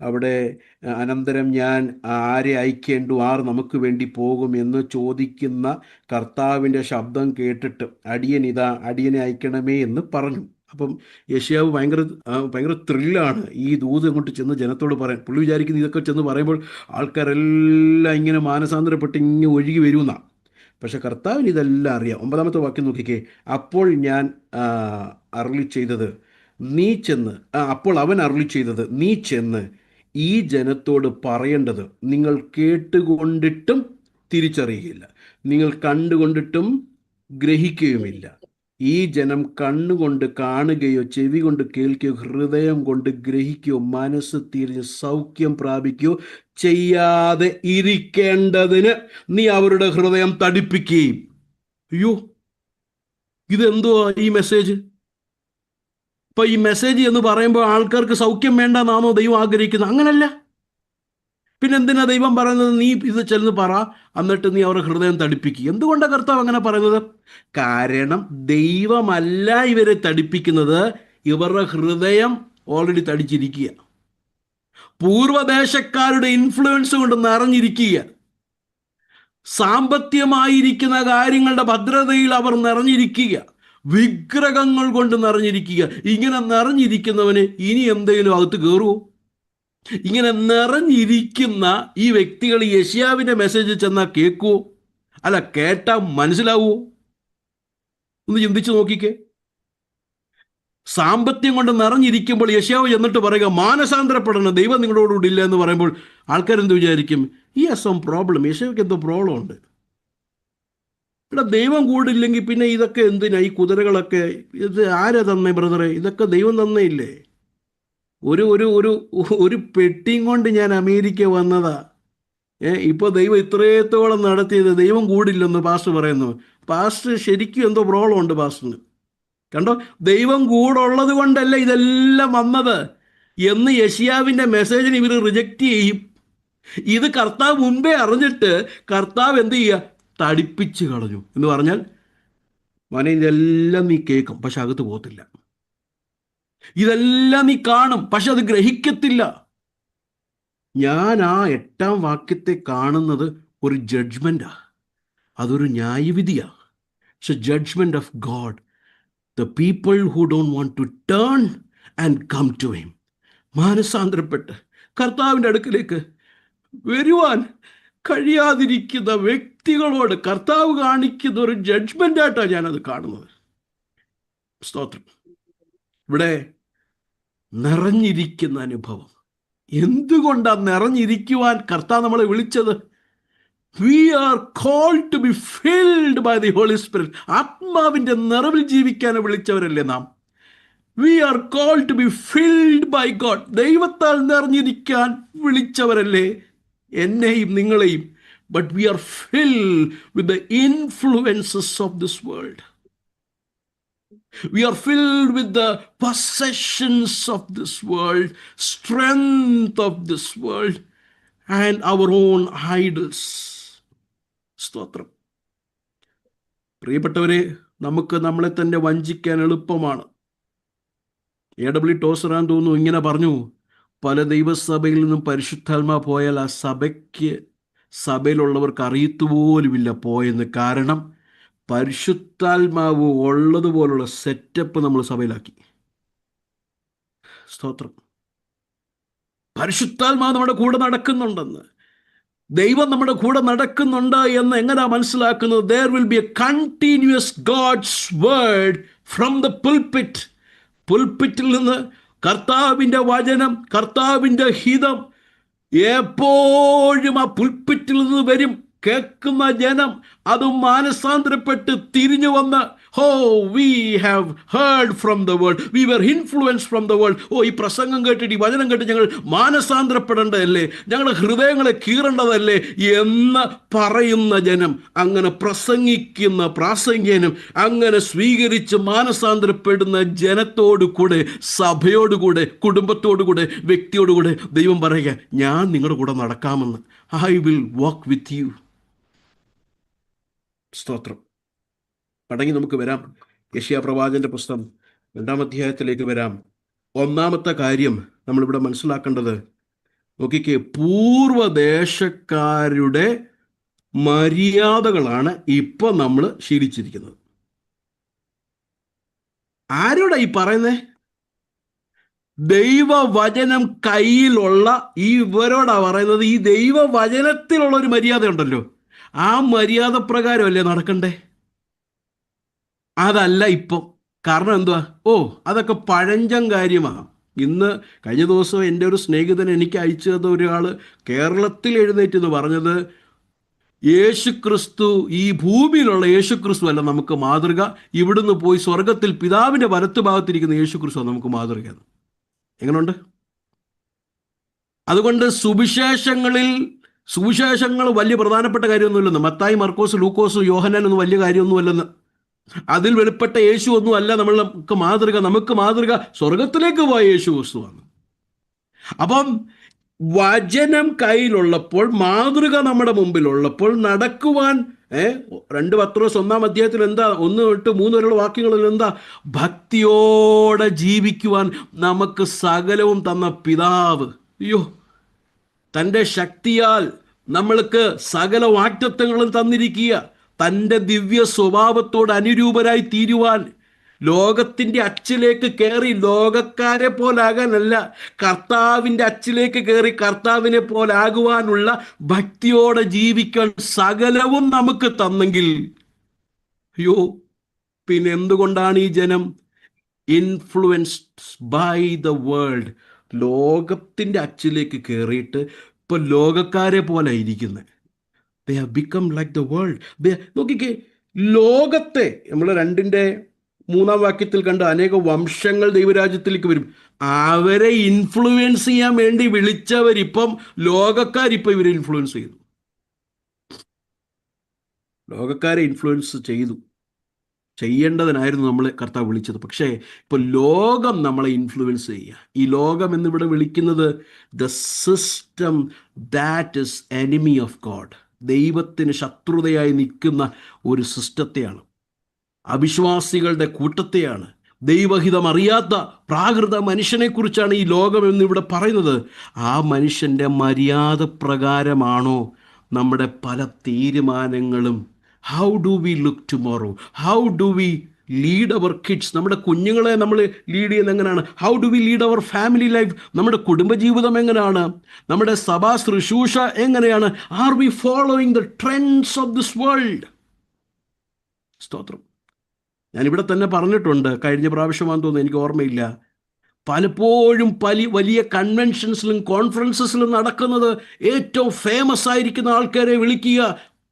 അവിടെ അനന്തരം ഞാൻ ആരെ അയക്കേണ്ടു, ആർ നമുക്ക് വേണ്ടി പോകും എന്ന് ചോദിക്കുന്ന കർത്താവിൻ്റെ ശബ്ദം കേട്ടിട്ട് അടിയനെ അയക്കണമേ എന്ന് പറഞ്ഞു. അപ്പം യെശയ്യാവ് ഭയങ്കര ത്രില്ലാണ് ഈ ദൂത് അങ്ങോട്ട് ചെന്ന് ജനത്തോട് പറയാൻ. പുള്ളി വിചാരിക്കുന്നത് ഇതൊക്കെ ചെന്ന് പറയുമ്പോൾ ആൾക്കാരെല്ലാം ഇങ്ങനെ മാനസാന്തരപ്പെട്ട് ഇങ്ങനെ ഒഴുകി വരുമെന്നാണ്. പക്ഷെ കർത്താവിന് ഇതെല്ലാം അറിയാം. 9ാമത്തെ വാക്യം നോക്കിക്കേ. അപ്പോൾ അവൻ അരുളി ചെയ്തത്, നീ ചെന്ന് ഈ ജനത്തോട് പറയേണ്ടത്, നിങ്ങൾ കേട്ടുകൊണ്ടിട്ടും തിരിച്ചറിയുകയില്ല, നിങ്ങൾ കണ്ടുകൊണ്ടിട്ടും ഗ്രഹിക്കുകയുമില്ല. ഈ ജനം കണ്ണുകൊണ്ട് കാണുകയോ ചെവി കൊണ്ട് കേൾക്കുകയോ ഹൃദയം കൊണ്ട് ഗ്രഹിക്കുകയോ മനസ്സ് തിരിഞ്ഞ് സൗഖ്യം പ്രാപിക്കുകയോ ചെയ്യാതെ ഇരിക്കേണ്ടതിന് നീ അവരുടെ ഹൃദയം തടിപ്പിക്കുകയും. അയ്യോ, ഇതെന്തുവാ ഈ മെസ്സേജ്? ഇപ്പൊ ഈ മെസ്സേജ് എന്ന് പറയുമ്പോൾ ആൾക്കാർക്ക് സൗഖ്യം വേണ്ടെന്നാണോ ദൈവം ആഗ്രഹിക്കുന്നത്? അങ്ങനല്ല. പിന്നെന്തിനാ ദൈവം പറയുന്നത്, നീ ഇത് ചെന്ന് പറ, എന്നിട്ട് നീ അവരുടെ ഹൃദയം തടിപ്പിക്കുക? എന്തുകൊണ്ടാണ് കർത്താവ് അങ്ങനെ പറയുന്നത്? കാരണം ദൈവമല്ല ഇവരെ തടിപ്പിക്കുന്നത്, ഇവരുടെ ഹൃദയം ഓൾറെഡി തടിച്ചിരിക്കുക. പൂർവദേശക്കാരുടെ ഇൻഫ്ലുവൻസ് കൊണ്ട് നിറഞ്ഞിരിക്കുക. സാമ്പത്തികമായിരിക്കുന്ന കാര്യങ്ങളുടെ ഭദ്രതയിൽ അവർ നിറഞ്ഞിരിക്കുക. വിഗ്രഹങ്ങൾ കൊണ്ട് നിറഞ്ഞിരിക്കുക. ഇങ്ങനെ നിറഞ്ഞിരിക്കുന്നവന് ഇനി എന്തെങ്കിലും അകത്ത് കയറുമോ? ഇങ്ങനെ നിറഞ്ഞിരിക്കുന്ന ഈ വ്യക്തികൾ യെശയ്യാവിന്റെ മെസ്സേജ് ചെന്നാൽ കേൾക്കുവോ? അല്ല, കേട്ടാൽ മനസ്സിലാവുമോ? ഒന്ന് ചിന്തിച്ചു നോക്കിക്കേ. സാമ്പത്തികം കൊണ്ട് നിറഞ്ഞിരിക്കുമ്പോൾ യെശയ്യാവ് എന്നിട്ട് പറയുക, മാനസാന്തരപ്പെടണം, ദൈവം നിങ്ങളോടുകൂടി ഇല്ല എന്ന് പറയുമ്പോൾ ആൾക്കാരെന്ത് വിചാരിക്കും? ഈ സം പ്രോബ്ലം, യെശയ്യാവയ്ക്ക് എന്തോ പ്രോബ്ലം ഉണ്ട്. ഇവിടെ ദൈവം കൂടില്ലെങ്കിൽ പിന്നെ ഇതൊക്കെ എന്തിനാ? ഈ കുതിരകളൊക്കെ ഇത് ആരാ തന്നേ ബ്രദറെ? ഇതൊക്കെ ദൈവം തന്നേ ഇല്ലേ? ഒരു ഒരു ഒരു ഒരു പെട്ടിയും കൊണ്ട് ഞാൻ അമേരിക്ക വന്നതാ. ഇപ്പോൾ ദൈവം ഇത്രത്തോളം നടത്തിയത് ദൈവം കൂടില്ലെന്ന് പാസ്റ്റർ പറയുന്നു. പാസ്റ്റർ ശരിക്കും എന്തോ പ്രോബ്ലം ഉണ്ട് പാസ്റ്ററിന്. കണ്ടോ, ദൈവം കൂടുള്ളത് കൊണ്ടല്ല ഇതെല്ലാം വന്നത് എന്ന് യെശയ്യാവിൻ്റെ മെസ്സേജിന് ഇവർ റിജക്റ്റ് ചെയ്യും. ഇത് കർത്താവ് മുൻപേ അറിഞ്ഞിട്ട് കർത്താവ് എന്ത് ചെയ്യുക? തടിപ്പിച്ച് കളഞ്ഞു. എന്ന് പറഞ്ഞാൽ, മോനെ, ഇതെല്ലാം നീ കേൾക്കും, പക്ഷെ അകത്ത് പോകത്തില്ല. ഇതെല്ലാം നീ കാണും, പക്ഷെ അത് ഗ്രഹിക്കത്തില്ല. ഞാൻ ആ 8ാം വാക്യത്തെ കാണുന്നത് ഒരു ജഡ്ജ്മെന്റാ, അതൊരു ന്യായവിധിയാ. പക്ഷെ judgement of God, the people who don't want to turn and come to him, മാനസാന്തരപ്പെട്ട് കർത്താവിൻ്റെ അടുക്കിലേക്ക് വരുവാൻ കഴിയാതിരിക്കുന്ന വ്യക്തികളോട് കർത്താവ് കാണിക്കുന്ന ഒരു ജഡ്ജ്മെന്റായിട്ടാണ് ഞാനത് കാണുന്നത്. സ്തോത്രം. ഇവിടെ നിറഞ്ഞിരിക്കുന്ന അനുഭവം. എന്തുകൊണ്ടാണ് നിറഞ്ഞിരിക്കുവാൻ കർത്താവ് നമ്മളെ വിളിച്ചത്? We are called to be filled by the Holy Spirit. ആത്മാവിന്റെ നിറവിൽ ജീവിക്കാൻ വിളിച്ചവരല്ലേ നാം? We are called to be filled by God. ദൈവത്താൽ നിറഞ്ഞിരിക്കാൻ വിളിച്ചവരല്ലേ എന്നെയും നിങ്ങളെയും? But we are filled with the influences of this world. We are filled with the possessions of this world, strength of this world, and our own idols. സ്തോത്രം. പ്രിയപ്പെട്ടവരെ, നമുക്ക് നമ്മളെ തന്നെ വഞ്ചിക്കാൻ എളുപ്പമാണ്. A.W. ടോസറാൻ തോന്നുന്നു ഇങ്ങനെ പറഞ്ഞു, പല ദൈവസഭയിൽ നിന്നും പരിശുദ്ധാത്മാ പോയാൽ ആ സഭയിലുള്ളവർക്ക് അറിയത്തുപോലുമില്ല പോയെന്ന്. കാരണം പരിശുദ്ധാത്മാവ് ഉള്ളതുപോലുള്ള സെറ്റപ്പ് നമ്മൾ സഭയിലാക്കി. സ്തോത്രം. പരിശുദ്ധാത്മാവ് നമ്മുടെ കൂടെ നടക്കുന്നുണ്ടെന്ന്, ദൈവം നമ്മുടെ കൂടെ നടക്കുന്നുണ്ട് എന്ന് എങ്ങനെയാ മനസ്സിലാക്കുന്നത്? There will be a continuous God's word from the pulpit. പുൽപിറ്റിൽ നിന്ന് കർത്താവിൻ്റെ വചനം, കർത്താവിൻ്റെ ഹിതം എപ്പോഴും ആ പുൽപിറ്റിൽ നിന്ന് വരും. കേൾക്കുന്ന ജനം അതും മാനസാന്തരപ്പെട്ട് തിരിഞ്ഞു വന്ന്, we have heard from the world, we were influenced from the world. ഈ പ്രസംഗം കേട്ടിട്ട്, ഈ വചനം കേട്ട് ഞങ്ങൾ മാനസാന്തരപ്പെടേണ്ടതല്ലേ, ഞങ്ങളുടെ ഹൃദയങ്ങളെ കീറേണ്ടതല്ലേ എന്ന് പറയുന്ന ജനം, അങ്ങനെ പ്രസംഗിക്കുന്ന പ്രാസംഗികനും അങ്ങനെ സ്വീകരിച്ച് മാനസാന്തരപ്പെടുന്ന ജനത്തോടുകൂടെ, സഭയോടുകൂടെ, കുടുംബത്തോടുകൂടെ, വ്യക്തിയോടുകൂടെ ദൈവം പറയുക, ഞാൻ നിങ്ങളുടെ കൂടെ നടക്കാമെന്ന്. I will walk with you. സ്തോത്രം. മടങ്ങി നമുക്ക് വരാം യെശയ്യാ പ്രവാചകന്റെ പുസ്തകം 2-ാം അധ്യായത്തിലേക്ക് വരാം. ഒന്നാമത്തെ കാര്യം നമ്മളിവിടെ മനസ്സിലാക്കേണ്ടത്, നോക്കിക്കേ, പൂർവദേശക്കാരുടെ മര്യാദകളാണ് ഇപ്പൊ നമ്മൾ ശീലിച്ചിരിക്കുന്നത്. ആരോടാ ഈ പറയുന്നേ? ദൈവവചനം കയ്യിലുള്ള ഇവരോടാ പറയുന്നത്. ഈ ദൈവവചനത്തിലുള്ള ഒരു മര്യാദ ഉണ്ടല്ലോ, ആ മര്യാദ പ്രകാരമല്ലേ നടക്കണ്ടേ? അതല്ല ഇപ്പം. കാരണം എന്തുവാ? അതൊക്കെ പഴഞ്ചൻ കാര്യമാണ്. കഴിഞ്ഞ ദിവസം എൻ്റെ ഒരു സ്നേഹിതൻ എനിക്ക് അയച്ചു തന്ന ഒരാൾ കേരളത്തിൽ എഴുന്നേറ്റ് എന്ന് പറഞ്ഞത്, യേശുക്രിസ്തു, ഈ ഭൂമിയിലുള്ള യേശുക്രിസ്തു അല്ല നമുക്ക് മാതൃക, ഇവിടുന്ന് പോയി സ്വർഗത്തിൽ പിതാവിൻ്റെ വലത്ത് ഭാഗത്തിരിക്കുന്ന യേശുക്രിസ്തു നമുക്ക് മാതൃകയാണ്. എങ്ങനെയുണ്ട്? അതുകൊണ്ട് സുവിശേഷങ്ങൾ വലിയ പ്രധാനപ്പെട്ട കാര്യമൊന്നുമില്ലെന്ന്. മത്തായി, മർക്കോസ്, ലൂക്കോസ്, യോഹന്നാൻ ഒന്നും വലിയ കാര്യമൊന്നുമല്ലെന്ന്. അതിൽ വെളിപ്പെട്ട യേശു ഒന്നും അല്ല നമുക്ക് മാതൃക. നമുക്ക് മാതൃക സ്വർഗത്തിലേക്ക് പോയ യേശു ക്രിസ്തുവാണ്. അപ്പം വചനം കയ്യിലുള്ളപ്പോൾ, മാതൃക നമ്മുടെ മുമ്പിലുള്ളപ്പോൾ നടക്കുവാൻ 2 പത്രോസ് 1-ാം അധ്യായത്തിൽ എന്താ, 1-3 വരെയുള്ള വാക്യങ്ങളിൽ എന്താ? ഭക്തിയോടെ ജീവിക്കുവാൻ നമുക്ക് സകലവും തന്ന പിതാവ്, തൻ്റെ ശക്തിയാൽ നമ്മൾക്ക് സകല വാഗ്ദത്തങ്ങളും തന്നിരിക്കുക. തൻ്റെ ദിവ്യ സ്വഭാവത്തോട് അനുരൂപരായി തീരുവാൻ, ലോകത്തിൻ്റെ അച്ചിലേക്ക് കയറി ലോകക്കാരെ പോലാകാനല്ല, കർത്താവിൻ്റെ അച്ചിലേക്ക് കയറി കർത്താവിനെ പോലാകുവാനുള്ള ഭക്തിയോടെ ജീവിക്കാൻ സകലവും നമുക്ക് തന്നെങ്കിൽ, പിന്നെ എന്തുകൊണ്ടാണ് ഈ ജനം ഇൻഫ്ലുവൻസ്ഡ് ബൈ ദ വേൾഡ്, ലോകത്തിൻ്റെ അച്ചിലേക്ക് കയറിയിട്ട് ഇപ്പൊ ലോകക്കാരെ പോലെ ഇരിക്കുന്നത്? They have become like the world. നോക്കിക്കേ, ലോകത്തെ നമ്മൾ 2-ന്റെ-3-ാം വാക്യത്തിൽ കണ്ട അനേക വംശങ്ങൾ ദൈവരാജ്യത്തിലേക്ക് വരും. അവരെ ഇൻഫ്ലുവൻസ് ചെയ്യാൻ വേണ്ടി വിളിച്ചവരിപ്പം ലോകക്കാരിപ്പം ഇവരെ ഇൻഫ്ലുവൻസ് ചെയ്തു. ലോകക്കാരെ ഇൻഫ്ലുവൻസ് ചെയ്യേണ്ടതിനായിരുന്നു നമ്മളെ കർത്താവ് വിളിച്ചത്. പക്ഷേ ഇപ്പോൾ ലോകം നമ്മളെ ഇൻഫ്ലുവൻസ് ചെയ്യുക. ഈ ലോകം എന്നിവിടെ വിളിക്കുന്നത് the system that is enemy of God. ദൈവത്തിന് ശത്രുതയായി നിൽക്കുന്ന ഒരു സിസ്റ്റത്തെയാണ്, അവിശ്വാസികളുടെ കൂട്ടത്തെയാണ്, ദൈവഹിതം അറിയാത്ത പ്രാകൃത മനുഷ്യനെക്കുറിച്ചാണ് ഈ ലോകം എന്നിവിടെ പറയുന്നത്. ആ മനുഷ്യൻ്റെ മര്യാദ പ്രകാരമാണോ നമ്മുടെ പല തീരുമാനങ്ങളും? How do we look tomorrow? How do we lead our kids? നമ്മുടെ കുഞ്ഞുങ്ങളെ നമ്മൾ ലീഡ് ചെയ്യുന്നത് എങ്ങനെയാണ്? How do we lead our family life? നമ്മുടെ കുടുംബജീവിതം എങ്ങനെയാണ്? നമ്മുടെ സഭാ ശുശ്രൂഷ എങ്ങനെയാണ്? Are we following the trends of this world? സ്തോത്രം. ഞാനിവിടെ തന്നെ പറഞ്ഞിട്ടുണ്ട്, കഴിഞ്ഞ പ്രാവശ്യമാണെന്ന് തോന്നുന്നു, എനിക്ക് ഓർമ്മയില്ല. പലപ്പോഴും വലിയ കൺവെൻഷൻസിലും കോൺഫറൻസസിലും നടക്കുന്നത് ഏറ്റവും ഫേമസ് ആയിരിക്കുന്ന ആൾക്കാരെ വിളിക്കുക,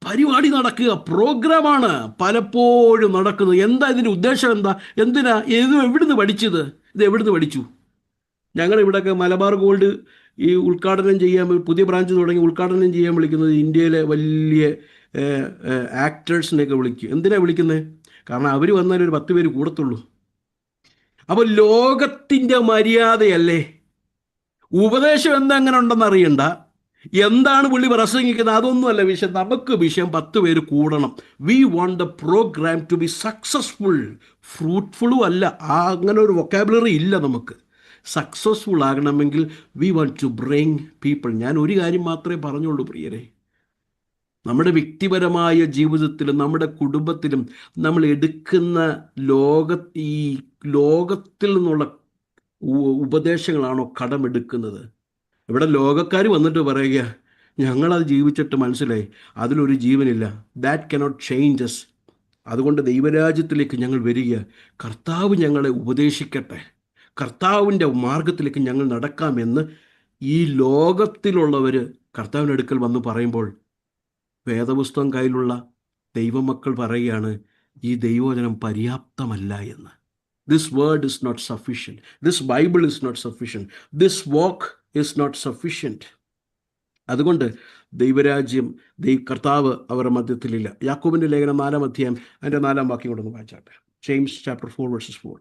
പരിപാടി നടക്കുക, പ്രോഗ്രാമാണ് പലപ്പോഴും നടക്കുന്നത്. എന്താ ഇതിൻ്റെ ഉദ്ദേശം? എന്താ? എന്തിനാ? എവിടുന്ന് പഠിച്ചത്? ഇത് എവിടുന്ന് പഠിച്ചു? ഞങ്ങൾ ഇവിടെയൊക്കെ മലബാർ ഗോൾഡ് ഈ ഉദ്ഘാടനം ചെയ്യാൻ, പുതിയ ബ്രാഞ്ച് തുടങ്ങി ഉദ്ഘാടനം ചെയ്യാൻ വിളിക്കുന്നത് ഇന്ത്യയിലെ വലിയ ആക്ടേഴ്സിനെയൊക്കെ വിളിക്കും. എന്തിനാണ് വിളിക്കുന്നത്? കാരണം അവർ വന്നാൽ ഒരു 10 പേര് കൂടത്തുള്ളൂ. അപ്പോൾ ലോകത്തിൻ്റെ മര്യാദയല്ലേ? ഉപദേശം എന്തെങ്ങനെ ഉണ്ടെന്ന് അറിയണ്ട, എന്താണ് പുള്ളി പ്രസംഗിക്കുന്നത് അതൊന്നുമല്ല വിഷയം. നമുക്ക് വിഷയം 10 പേര് കൂടണം. We want the program to be successful. ഫ്രൂട്ട്ഫുള്ളും അല്ല, അങ്ങനെ ഒരു വൊക്കാബുലറി ഇല്ല നമുക്ക്. സക്സസ്ഫുൾ ആകണമെങ്കിൽ we want to bring people. ഞാൻ ഒരു കാര്യം മാത്രമേ പറഞ്ഞുള്ളൂ പ്രിയരെ, നമ്മുടെ വ്യക്തിപരമായ ജീവിതത്തിലും നമ്മുടെ കുടുംബത്തിലും നമ്മൾ എടുക്കുന്ന ഈ ലോകത്തിൽ നിന്നുള്ള ഉപദേശങ്ങളാണോ കടമെടുക്കുന്നത്? ഇവിടെ ലോകക്കാർ വന്നിട്ട് പറയുക, ഞങ്ങളത് ജീവിച്ചിട്ട് മനസ്സിലായി അതിലൊരു ജീവനില്ല. That cannot changes. അതുകൊണ്ട് ദൈവരാജ്യത്തിലേക്ക് ഞങ്ങൾ വരിക, കർത്താവ് ഞങ്ങളെ ഉപദേശിക്കട്ടെ, കർത്താവിൻ്റെ മാർഗത്തിലേക്ക് ഞങ്ങൾ നടക്കാമെന്ന് ഈ ലോകത്തിലുള്ളവർ കർത്താവിൻ്റെ അടുക്കൽ വന്ന് പറയുമ്പോൾ വേദപുസ്തകം കയ്യിലുള്ള ദൈവമക്കൾ പറയുകയാണ്, ഈ ദൈവവചനം പര്യാപ്തമല്ല എന്ന്. This word is not sufficient. This Bible is not sufficient. This വാക്ക് ഇസ് നോട്ട് സഫിഷ്യൻറ്റ്. അതുകൊണ്ട് ദൈവരാജ്യം, കർത്താവ് അവരുടെ മധ്യത്തിലില്ല. യാക്കോബിൻ്റെ ലേഖനം 4-ാം അധ്യായം അതിൻ്റെ 4-ാം വാക്യം കൊണ്ടൊന്ന് വായിച്ചാട്ടെ. James chapter 4 verses 4.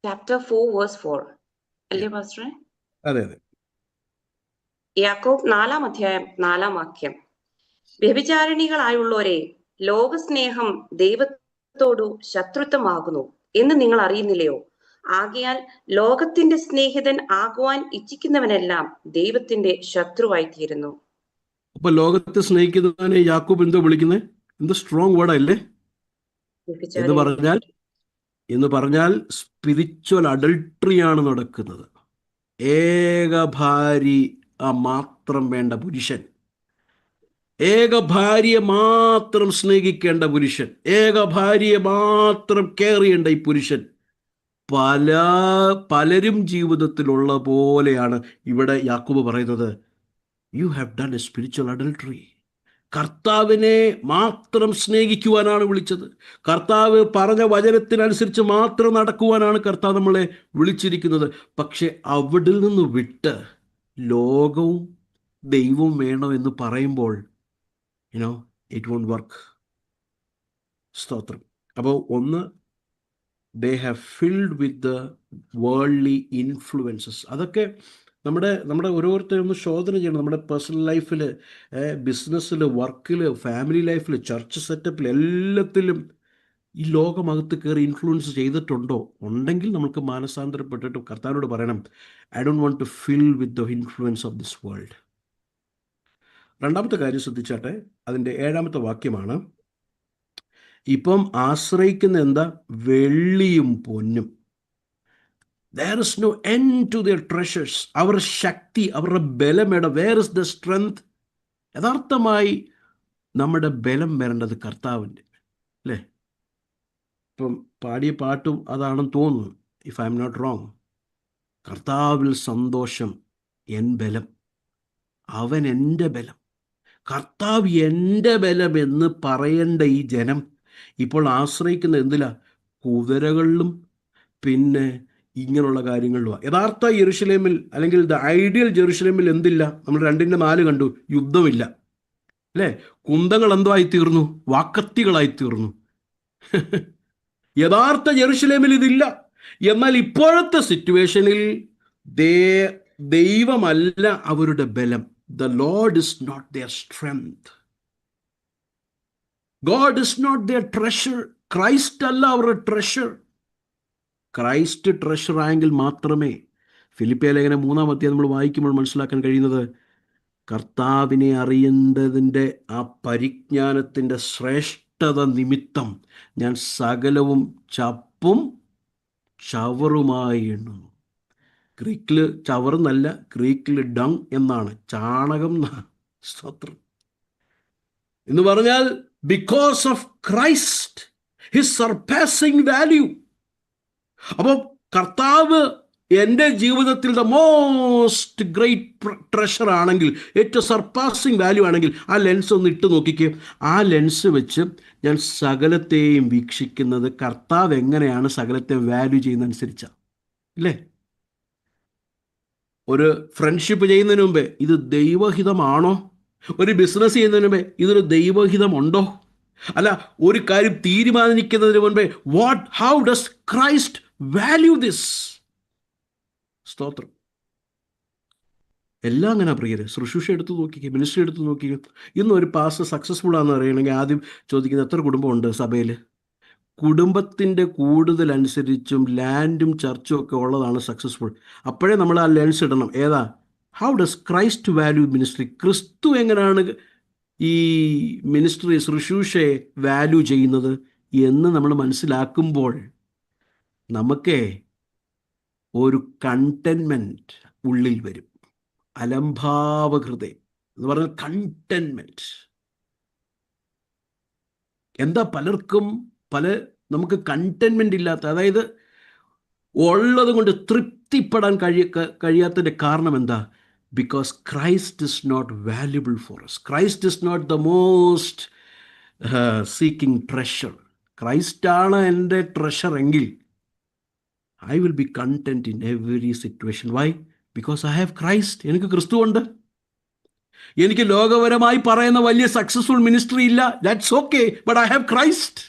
Chapter 4 verse 4 അല്ലേ പാസ്റ്ററെ? അതെ അതെ. യാക്കോബ് 4-ാം അധ്യായം 4-ാം വാക്യം. വ്യഭിചാരിണികളായുള്ളവരെ, ലോകസ്നേഹം ദൈവത്തോടു ശത്രുത്വമാകുന്നു എന്ന് നിങ്ങൾ അറിയുന്നില്ലയോ? ആകയാൽ ലോകത്തിന്റെ സ്നേഹിതൻ ആകുവാൻ ഇച്ഛിക്കുന്നവനെല്ലാം ദൈവത്തിന്റെ ശത്രുവായി തീരുന്നു. അപ്പൊ ലോകത്തെ സ്നേഹിക്കുന്നതിനെ യാക്കോബ് എന്തോ വിളിക്കുന്നത്? എന്ത് സ്ട്രോങ് വേർഡ് അല്ലേ? എന്ന് പറഞ്ഞാൽ സ്പിരിച്വൽ അഡൾട്ടറിയാണ് നടക്കുന്നത്. ഏക ഭാര്യ മാത്രം വേണ്ട പുരുഷൻ, ഏക ഭാര്യയെ മാത്രം സ്നേഹിക്കേണ്ട പുരുഷൻ, ഏക ഭാര്യയെ മാത്രം കെയർ ചെയ്യേണ്ട ഈ പുരുഷൻ പലരും ജീവിതത്തിലുള്ള പോലെയാണ് ഇവിടെ യാക്കോബ് പറയുന്നത്. You have done A spiritual adultery. കർത്താവിനെ മാത്രം സ്നേഹിക്കുവാനാണ് വിളിച്ചത്. കർത്താവ് പറഞ്ഞ വചനത്തിനനുസരിച്ച് മാത്രം നടക്കുവാനാണ് കർത്താവ് നമ്മളെ വിളിച്ചിരിക്കുന്നത്. പക്ഷെ അവിടെ നിന്ന് വിട്ട് ലോകവും ദൈവവും വേണം എന്ന് പറയുമ്പോൾ ഇറ്റ് വോണ്ട് വർക്ക്. സ്തോത്രം. അപ്പോൾ ഒന്ന്, they have filled with the worldly influences. അതൊക്കെ നമ്മുടെ ഓരോരുത്തരും ഒന്ന് ശോധന ചെയ്യണം. നമ്മുടെ പേഴ്സണൽ ലൈഫിൽ, ബിസിനസ്സിൽ, വർക്കിൽ, ഫാമിലി ലൈഫിൽ, ചർച്ച് സെറ്റപ്പിൽ, എല്ലാത്തിലും ഈ ലോകമകത്ത് കയറി ഇൻഫ്ലുവൻസ് ചെയ്തിട്ടുണ്ടോ? ഉണ്ടെങ്കിൽ നമുക്ക് മാനസാന്തരപ്പെട്ടിട്ട് കർത്താവിനോട് പറയണം, I don't want to fill with the influence of this world. രണ്ടാമത്തെ കാര്യം ശ്രദ്ധിച്ചാട്ടെ, അതിൻ്റെ 7-ാമത്തെ വാക്യമാണ്. ഇപ്പം ആശ്രയിക്കുന്ന എന്താ? വെള്ളിയും പൊന്നും. There is no end to their treasures. അവരുടെ ശക്തി, അവരുടെ ബലമേട. Where is the strength? യഥാർത്ഥമായി നമ്മുടെ ബലം വരേണ്ടത് കർത്താവിൻ്റെ, അല്ലേ? ഇപ്പം പാടിയ പാട്ടും അതാണെന്ന് തോന്നുന്നു, if I am not wrong. കർത്താവിൽ സന്തോഷം എൻ ബലം, അവൻ എൻ്റെ ബലം. കർത്താവ് എൻ്റെ ബലം എന്ന് പറയേണ്ട ഈ ജനം ഇപ്പോൾ ആശ്രയിക്കുന്ന എന്തിലാ? കുതിരകളിലും പിന്നെ ഇങ്ങനെയുള്ള കാര്യങ്ങളിലുമാണ്. യഥാർത്ഥ യെരുശലേമിൽ, അല്ലെങ്കിൽ ദ ഐഡിയൽ ജെറുസലേമിൽ എന്തില്ല? നമ്മൾ 2:4 കണ്ടു, യുദ്ധമില്ല, അല്ലേ? കുന്തങ്ങൾ എന്തായി തീർന്നു? വാക്കത്തികളായി തീർന്നു. യഥാർത്ഥ ജെറുസലേമിൽ ഇതില്ല. എന്നാൽ ഇപ്പോഴത്തെ സിറ്റുവേഷനിൽ ദൈവമല്ല അവരുടെ ബലം. The Lord is not their strength. God is not their treasure. Christ അല്ല അവരുടെ ട്രഷർ. ക്രൈസ്റ്റ് ട്രഷർ ആയെങ്കിൽ മാത്രമേ ഫിലിപ്പിയ ലേഖനം 3-ാം അധ്യായം നമ്മൾ വായിക്കുമ്പോൾ മനസ്സിലാക്കാൻ കഴിയുന്നത്, കർത്താവിനെ അറിയേണ്ടതിൻ്റെ ആ പരിജ്ഞാനത്തിൻ്റെ ശ്രേഷ്ഠത നിമിത്തം ഞാൻ സകലവും ചപ്പും ചവറുമായി എണ്ണുന്നു. ഗ്രീക്കിൽ ചവറെന്നല്ല, ഗ്രീക്കിൽ ഡങ് എന്നാണ്, ചാണകം. സ്തോത്രം. എന്ന് പറഞ്ഞാൽ because of Christ, his surpassing value. അപ്പോൾ കർത്താവ് എൻ്റെ ജീവിതത്തിൽ ദ മോസ്റ്റ് ഗ്രേറ്റ് ട്രഷർ ആണെങ്കിൽ, ഏറ്റവും സർപ്പാസിങ് വാല്യൂ ആണെങ്കിൽ, ആ ലെൻസ് ഒന്ന് ഇട്ട് നോക്കിക്കേ. ആ ലെൻസ് വെച്ച് ഞാൻ സകലത്തെയും വീക്ഷിക്കുന്നത് കർത്താവ് എങ്ങനെയാണ് സകലത്തെ വാല്യൂ ചെയ്യുന്നതനുസരിച്ചാണ്, ഇല്ലേ? ഒരു ഫ്രണ്ട്ഷിപ്പ് ചെയ്യുന്നതിന് മുമ്പേ ഇത് ദൈവഹിതമാണോ? ഒരു ബിസിനസ് ചെയ്യുന്നതിന് മുമ്പേ ഇതൊരു ദൈവഹിതമുണ്ടോ? അല്ല, ഒരു കാര്യം തീരുമാനിക്കുന്നതിന് മുൻപേ how does Christ value this? സ്തോത്രം. എല്ലാം അങ്ങനെ പ്രിയരെ. ശുശ്രൂഷ എടുത്ത് നോക്കിക്കുക, മിനിസ്ട്രി എടുത്ത് നോക്കിക്കുക. ഇന്ന് ഒരു പാസ്റ്റർ സക്സസ്ഫുൾ ആണെന്ന് അറിയണമെങ്കിൽ ആദ്യം ചോദിക്കുന്നത് എത്ര കുടുംബമുണ്ട് സഭയിൽ. കുടുംബത്തിൻ്റെ കൂടുതൽ അനുസരിച്ചും ലാൻഡും ചർച്ചും ഒക്കെ ഉള്ളതാണ് സക്സസ്ഫുൾ. അപ്പോഴേ നമ്മൾ ആ ലെൻസ് ഇടണം. ഏതാ? How does Christ value ministry? ക്രിസ്തു എങ്ങനെയാണ് ഈ മിനിസ്ട്രി ശുശ്രൂഷയെ വാല്യൂ ചെയ്യുന്നത് എന്ന് നമ്മൾ മനസ്സിലാക്കുമ്പോൾ നമുക്ക് ഒരു കണ്ടൻമെൻറ്റ് ഉള്ളിൽ വരും. അലംഭാവഹൃദയം എന്ന് പറഞ്ഞാൽ കണ്ടൻമെൻറ്റ്. എന്താ പലർക്കും നമുക്ക് കണ്ടൻമെൻ്റ് ഇല്ലാത്ത, അതായത് ഉള്ളത് കൊണ്ട് തൃപ്തിപ്പെടാൻ കഴിയാത്തതിൻ്റെ കാരണം എന്താ? Because Christ is not valuable for us. Christ is not the most seeking treasure. ക്രൈസ്റ്റാണ് എൻ്റെ ട്രഷർ എങ്കിൽ I will be content in every situation. Why? Because I have Christ. എനിക്ക് ക്രിസ്തു ഉണ്ട്. എനിക്ക് ലോകപരമായി പറയുന്ന വലിയ സക്സസ്ഫുൾ മിനിസ്ട്രി ഇല്ല, that's okay, but I have Christ.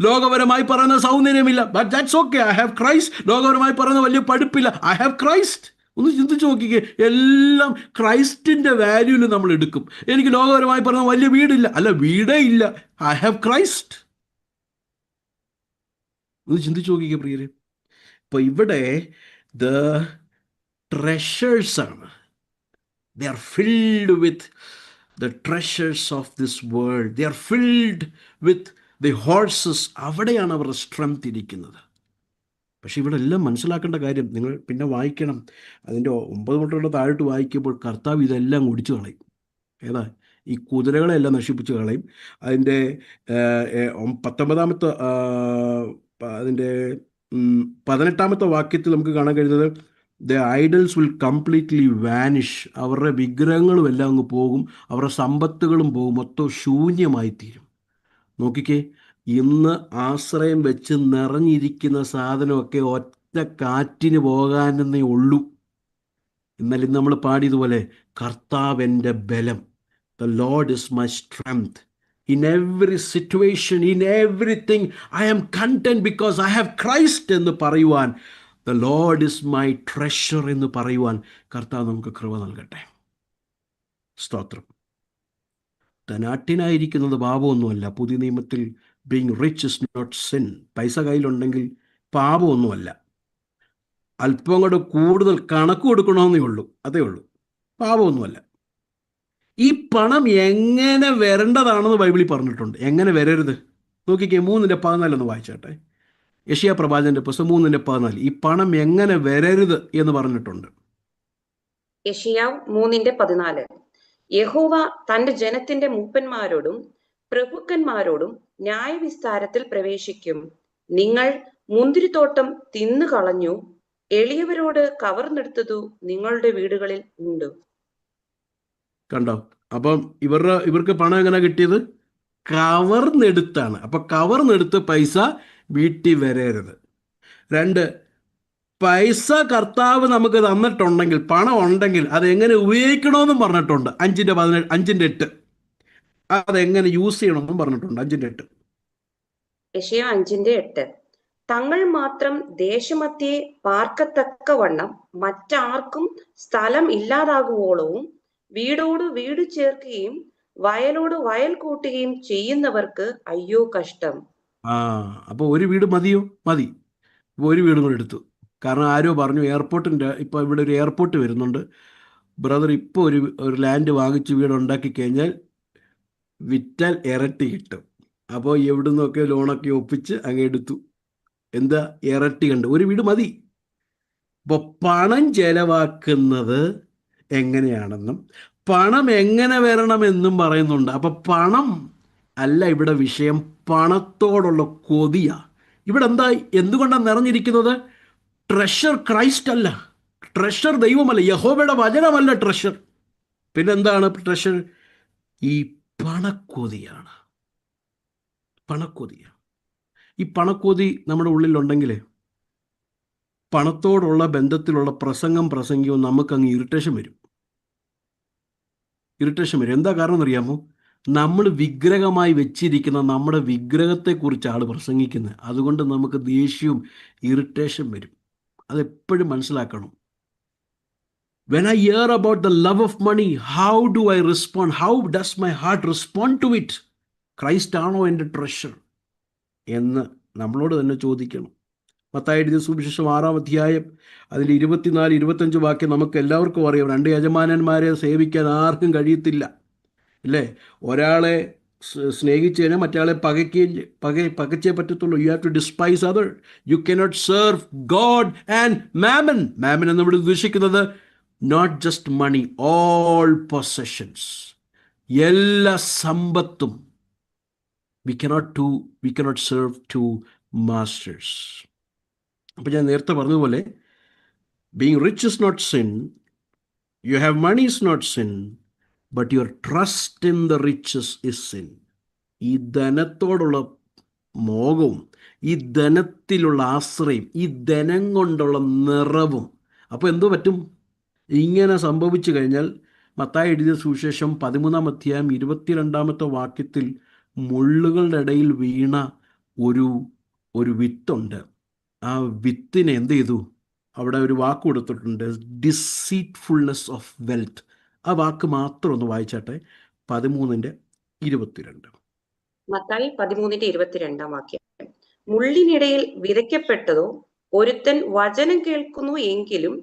ലോകപരമായി പറയുന്ന സൗന്ദര്യമില്ല, but that's okay, I have Christ. ലോകപരമായി പറയുന്ന വലിയ പഠിപ്പില്ല, ഐ ഹാവ് ക്രൈസ്റ്റ്. ഒന്ന് ചിന്തിച്ച് നോക്കിക്കേ, എല്ലാം ക്രൈസ്റ്റിൻ്റെ വാല്യൂവിൽ നമ്മൾ എടുക്കും. എനിക്ക് ലോകപരമായി പറയുന്ന വലിയ വീടില്ല, അല്ല വീടേ ഇല്ല, ഐ ഹാവ് ക്രൈസ്റ്റ്. ഒന്ന് ചിന്തിച്ച് നോക്കിക്കേ പ്രിയരെ. ഇപ്പോൾ ഇവിടെ the ട്രഷേഴ്സാണ്. They are filled with the treasures of this world. They are filled with the horses. അവിടെയാണ് അവരുടെ സ്ട്രെങ്ത് ഇരിക്കുന്നത്. പക്ഷെ ഇവിടെ എല്ലാം മനസ്സിലാക്കേണ്ട കാര്യം, നിങ്ങൾ പിന്നെ വായിക്കണം, അതിൻ്റെ 9 തൊട്ടുള്ള താഴോട്ട് വായിക്കുമ്പോൾ കർത്താവ് ഇതെല്ലാം കുടിച്ചു കളയും. ഏതാ? ഈ കുതിരകളെല്ലാം നശിപ്പിച്ച് കളയും. അതിൻ്റെ 19-ാമത്തെ അതിൻ്റെ 18-ാമത്തെ വാക്യത്തിൽ നമുക്ക് കാണാൻ കഴിയുന്നത് the idols will completely vanish. അവരുടെ വിഗ്രഹങ്ങളും എല്ലാം അങ്ങ് പോകും, അവരുടെ സമ്പത്തുകളും പോകും, മൊത്തം ശൂന്യമായി തീരും. നോക്കിക്കേ, ഇന്ന് ആശ്രയം വെച്ച് നിറഞ്ഞിരിക്കുന്ന സാധനമൊക്കെ ഒറ്റ കാറ്റിന് പോകാനെന്നേ ഉള്ളൂ. എന്നാൽ ഇന്ന് നമ്മൾ പാടിയതുപോലെ കർത്താവ് എൻ്റെ ബലം, the Lord is my strength. In every situation, in everything, I am content because I have Christ എന്ന് പറയുവാൻ, the Lord is my treasure എന്ന് പറയുവാൻ കർത്താവ് നമുക്ക് കൃപ നൽകട്ടെ. സ്തോത്രം. ധനാഢ്യനായിരിക്കുന്നത് പാപമൊന്നുമല്ല. പുതിയ നിയമത്തിൽ being rich is not sin. പൈസ കയ്യിലുണ്ടെങ്കിൽ പാപമൊന്നുമല്ല. അല്പം കൂടെ കൂടുതൽ കണക്ക് കൊടുക്കണമെന്നേ ഉള്ളൂ, അതേ ഉള്ളൂ, പാപമൊന്നുമല്ല. ഈ പണം എങ്ങനെ വരേണ്ടതാണെന്ന് ബൈബിളിൽ പറഞ്ഞിട്ടുണ്ട്. എങ്ങനെ വരരുത് നോക്കിക്കേ. 3:14 ഒന്ന് വായിച്ചാട്ടെ. യെശയ്യാ പ്രവാചകന്റെ പുസ്തകം 3:14. ഈ പണം എങ്ങനെ വരരുത് എന്ന് പറഞ്ഞിട്ടുണ്ട്. യെശയ്യാവ് 3:14. യഹോവ തന്റെ ജനത്തിന്റെ മൂപ്പന്മാരോടും പ്രഭുക്കന്മാരോടും ന്യായവിസ്താരത്തിൽ പ്രവേശിക്കും. നിങ്ങൾ മുന്തിരിത്തോട്ടം തിന്നു കളഞ്ഞു, എളിയവരോട് കവർന്നെടുത്തതു നിങ്ങളുടെ വീടുകളിൽ ഉണ്ട്. കണ്ടോ? അപ്പം ഇവർക്ക് പണം എങ്ങനെ കിട്ടിയത്? കവർന്നെടുത്താണ്. അപ്പൊ കവർന്നെടുത്ത് പൈസ വീട്ടിൽ വരരുത്. 2, പൈസ കർത്താവ് നമുക്ക് തന്നിട്ടുണ്ടെങ്കിൽ, പണം ഉണ്ടെങ്കിൽ അതെങ്ങനെ ഉപയോഗിക്കണമെന്നും പറഞ്ഞിട്ടുണ്ട്. 5:8 അതെങ്ങനെ യൂസ് ചെയ്യണമെന്നും പറഞ്ഞിട്ടുണ്ട്. 5:8. യെശയ്യാ 5:8. തങ്ങൾ മാത്രം ദേശമധ്യേ പാർക്കത്തക്കവണ്ണം മറ്റാർക്കും സ്ഥലം ഇല്ലാതാകുവോളവും വീടോട് വീട് ചേർക്കുകയും വയലോട് വയൽ കൂട്ടുകയും ചെയ്യുന്നവർക്ക് അയ്യോ കഷ്ടം. അപ്പോൾ ഒരു വീട് മതിയോ? മതി. ഇപ്പോൾ ഒരു വീടും കൂടെ എടുത്തു. കാരണം ആരോ പറഞ്ഞു ഇപ്പോൾ ഇവിടെ ഒരു എയർപോർട്ട് വരുന്നുണ്ട് ബ്രദർ, ഇപ്പോൾ ഒരു ലാൻഡ് വാങ്ങിച്ച് വീട് ഉണ്ടാക്കി കഴിഞ്ഞാൽ വിറ്റാൽ ഇരട്ടി കിട്ടും. അപ്പോൾ എവിടെ നിന്നൊക്കെ ലോണൊക്കെ ഒപ്പിച്ച് അങ്ങ് എടുത്തു. എന്താ ഇരട്ടി കണ്ട്? ഒരു വീട് മതി. അപ്പോൾ പണം ചെലവാക്കുന്നത് എങ്ങനെയാണെന്നും പണം എങ്ങനെ വരണമെന്നും പറയുന്നുണ്ട്. അപ്പൊ പണം അല്ല ഇവിടെ വിഷയം, പണത്തോടുള്ള കൊതിയാ. ഇവിടെ എന്താ, എന്തുകൊണ്ടാണ് നിറഞ്ഞിരിക്കുന്നത്? ട്രഷർ ക്രൈസ്റ്റ് അല്ല, ട്രഷർ ദൈവമല്ല, യഹോവയുടെ വചനമല്ല ട്രഷർ. പിന്നെന്താണ് ട്രഷർ? ഈ പണക്കൊതിയാണ്. പണക്കൊതിയാണ്. ഈ പണക്കൊതി നമ്മുടെ ഉള്ളിലുണ്ടെങ്കിൽ പണത്തോടുള്ള ബന്ധത്തിലുള്ള പ്രസംഗവും നമുക്കങ്ങ് ഇറിറ്റേഷൻ വരും. എന്താ കാരണം എന്നറിയാമോ? നമ്മൾ വിഗ്രഹമായി വെച്ചിരിക്കുന്ന നമ്മുടെ വിഗ്രഹത്തെക്കുറിച്ച് ആൾ പ്രസംഗിക്കുന്നത്. അതുകൊണ്ട് നമുക്ക് ദേഷ്യവും ഇറിറ്റേഷൻ വരും. അതെപ്പോഴും മനസ്സിലാക്കണം. When I hear about the love of money, how do I respond? How does my heart respond to it? Christ ആണോ എൻ്റെ ട്രഷർ എന്ന് നമ്മളോട് തന്നെ ചോദിക്കണം. മത്തായി എഴുതിയ സുവിശേഷം 6-ാം അധ്യായം അതിൻ്റെ 24-25 വാക്യം നമുക്ക് എല്ലാവർക്കും അറിയാം. 2 യജമാനന്മാരെ സേവിക്കാൻ ആർക്കും കഴിയത്തില്ല, അല്ലേ? ഒരാളെ സ്നേഹിച്ചു കഴിഞ്ഞാൽ മറ്റേ പകച്ചേ പറ്റത്തുള്ളൂ. You have to despise other. You cannot serve God and mammon. Mammon എന്നിവിടെ ഉദ്ദേശിക്കുന്നത് not just money, all possessions, എല്ലാ സമ്പത്തും. We cannot serve two masters. അപ്പം ഞാൻ നേരത്തെ പറഞ്ഞതുപോലെ being rich is not sin, you have money is not sin, but your trust in the riches is sin. ഈ ധനത്തോടുള്ള മോഹവും ഈ ധനത്തിലുള്ള ആശ്രയം, ഈ ധനം കൊണ്ടുള്ള നിറവും. അപ്പോൾ എന്തോ പറ്റും? ഇങ്ങനെ സംഭവിച്ചു കഴിഞ്ഞാൽ മത്തായി എഴുതിയ സുവിശേഷം 13-ാം അധ്യായം 22-ാമത്തെ വാക്യത്തിൽ മുള്ളുകളുടെ ഇടയിൽ വീണ ഒരു വിത്തുണ്ട്. ആ വിത്തിനെ എന്ത് ചെയ്തു? അവിടെ ഒരു വാക്ക് കൊടുത്തിട്ടുണ്ട്, ഡിസീറ്റ്ഫുൾനെസ് ഓഫ് വെൽത്ത്. ആ വാക്ക് മാത്രം ഒന്ന് വായിച്ചാട്ടെ. 13:22. മത്തായി 13:22 വാക്യം. മുള്ളിനിടയിൽ വിതയ്ക്കപ്പെട്ടതോ ഒരുത്തൻ വചനം കേൾക്കുന്നു എങ്കിലും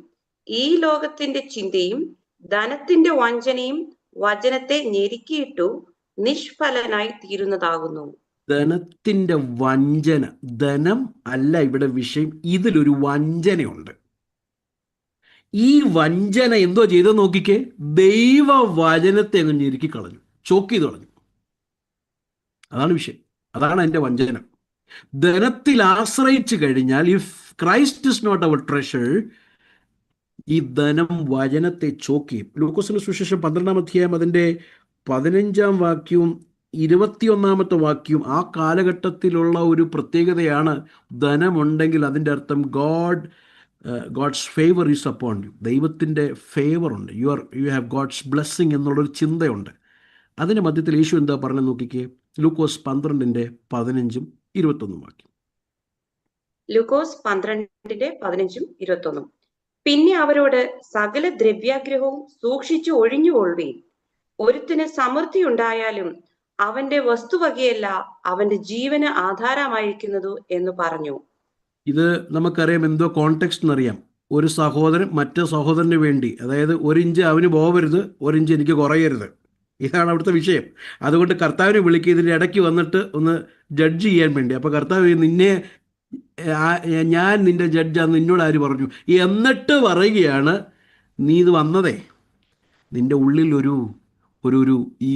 ഈ ലോകത്തിന്റെ ചിന്തയും ധനത്തിന്റെ വഞ്ചനയും വചനത്തെ ഞെരുക്കിയിട്ടു നിഷ്ഫലനായി തീരുന്നതാകുന്നു. ധനത്തിന്റെ വഞ്ചന, ധനം അല്ല ഇവിടെ വിഷയം, ഇതിലൊരു വഞ്ചനയുണ്ട്. ഈ വഞ്ചന എന്തോ ചെയ്തോ നോക്കിക്കേ, ദൈവവചനത്തെ അങ്ങ് ഞെരുക്കി കളഞ്ഞു, ചോക്ക് ചെയ്ത് കളഞ്ഞു. അതാണ് വിഷയം, അതാണ് എൻ്റെ വഞ്ചന. ധനത്തിൽ ആശ്രയിച്ചു കഴിഞ്ഞാൽ, if Christ is not our treasure, ഈ ധനം വചനത്തെ ചോക്ക് ചെയ്യും. ലൂക്കോസിന്റെ സുവിശേഷം 12-ാം അധ്യായം അതിൻ്റെ 15-ാം വാക്യവും 21-ാമത്തെ വാക്യവും ആ കാലഘട്ടത്തിലുള്ള ഒരു പ്രത്യേകതയാണ്. ധനമുണ്ടെങ്കിൽ അതിൻ്റെ അർത്ഥം God's favour is upon you. ദൈവത്തിൻ്റെ ഫേവർ ഉണ്ട്, യു ഹാവ് ഗോഡ്സ് ബ്ലെസ്സിങ് എന്നുള്ളൊരു ചിന്തയുണ്ട്. അതിൻ്റെ മധ്യത്തിൽ യേശു എന്താ പറഞ്ഞത് നോക്കിക്കേ. ലൂക്കോസ് 12:15-21 വാക്യം. ലൂക്കോസ് 12:15-21. പിന്നെ അവരോട്, സകല ദ്രവ്യാഗ്രഹവും സൂക്ഷിച്ചു ഒഴിഞ്ഞുകൊള്ളുവീൻ. ഒരുത്തിന് സമൃദ്ധി ഉണ്ടായാലും അവന്റെ വസ്തുവകയല്ല അവന്റെ ജീവന് ആധാരമായിരിക്കുന്നതു എന്ന് പറഞ്ഞു. ഇത് നമുക്കറിയാം, എന്തോ കോണ്ടെക്സ്റ്റ് എന്നറിയാം. ഒരു സഹോദരൻ മറ്റേ സഹോദരന് വേണ്ടി, അതായത് 1 ഇഞ്ച് അവന് പോകരുത്, 1 ഇഞ്ച് എനിക്ക് കുറയരുത്. ഇതാണ് അവിടുത്തെ വിഷയം. അതുകൊണ്ട് കർത്താവിനെ വിളിക്കുക, ഇതിൻ്റെ ഇടയ്ക്ക് വന്നിട്ട് ഒന്ന് ജഡ്ജ് ചെയ്യാൻ വേണ്ടി. അപ്പോൾ കർത്താവ്, ഞാൻ നിന്റെ ജഡ്ജാന്ന് നിന്നോട് ആര് പറഞ്ഞു? എന്നിട്ട് പറയുകയാണ്, നീ ഇത് വന്നതേ നിൻ്റെ ഉള്ളിൽ ഒരു ഈ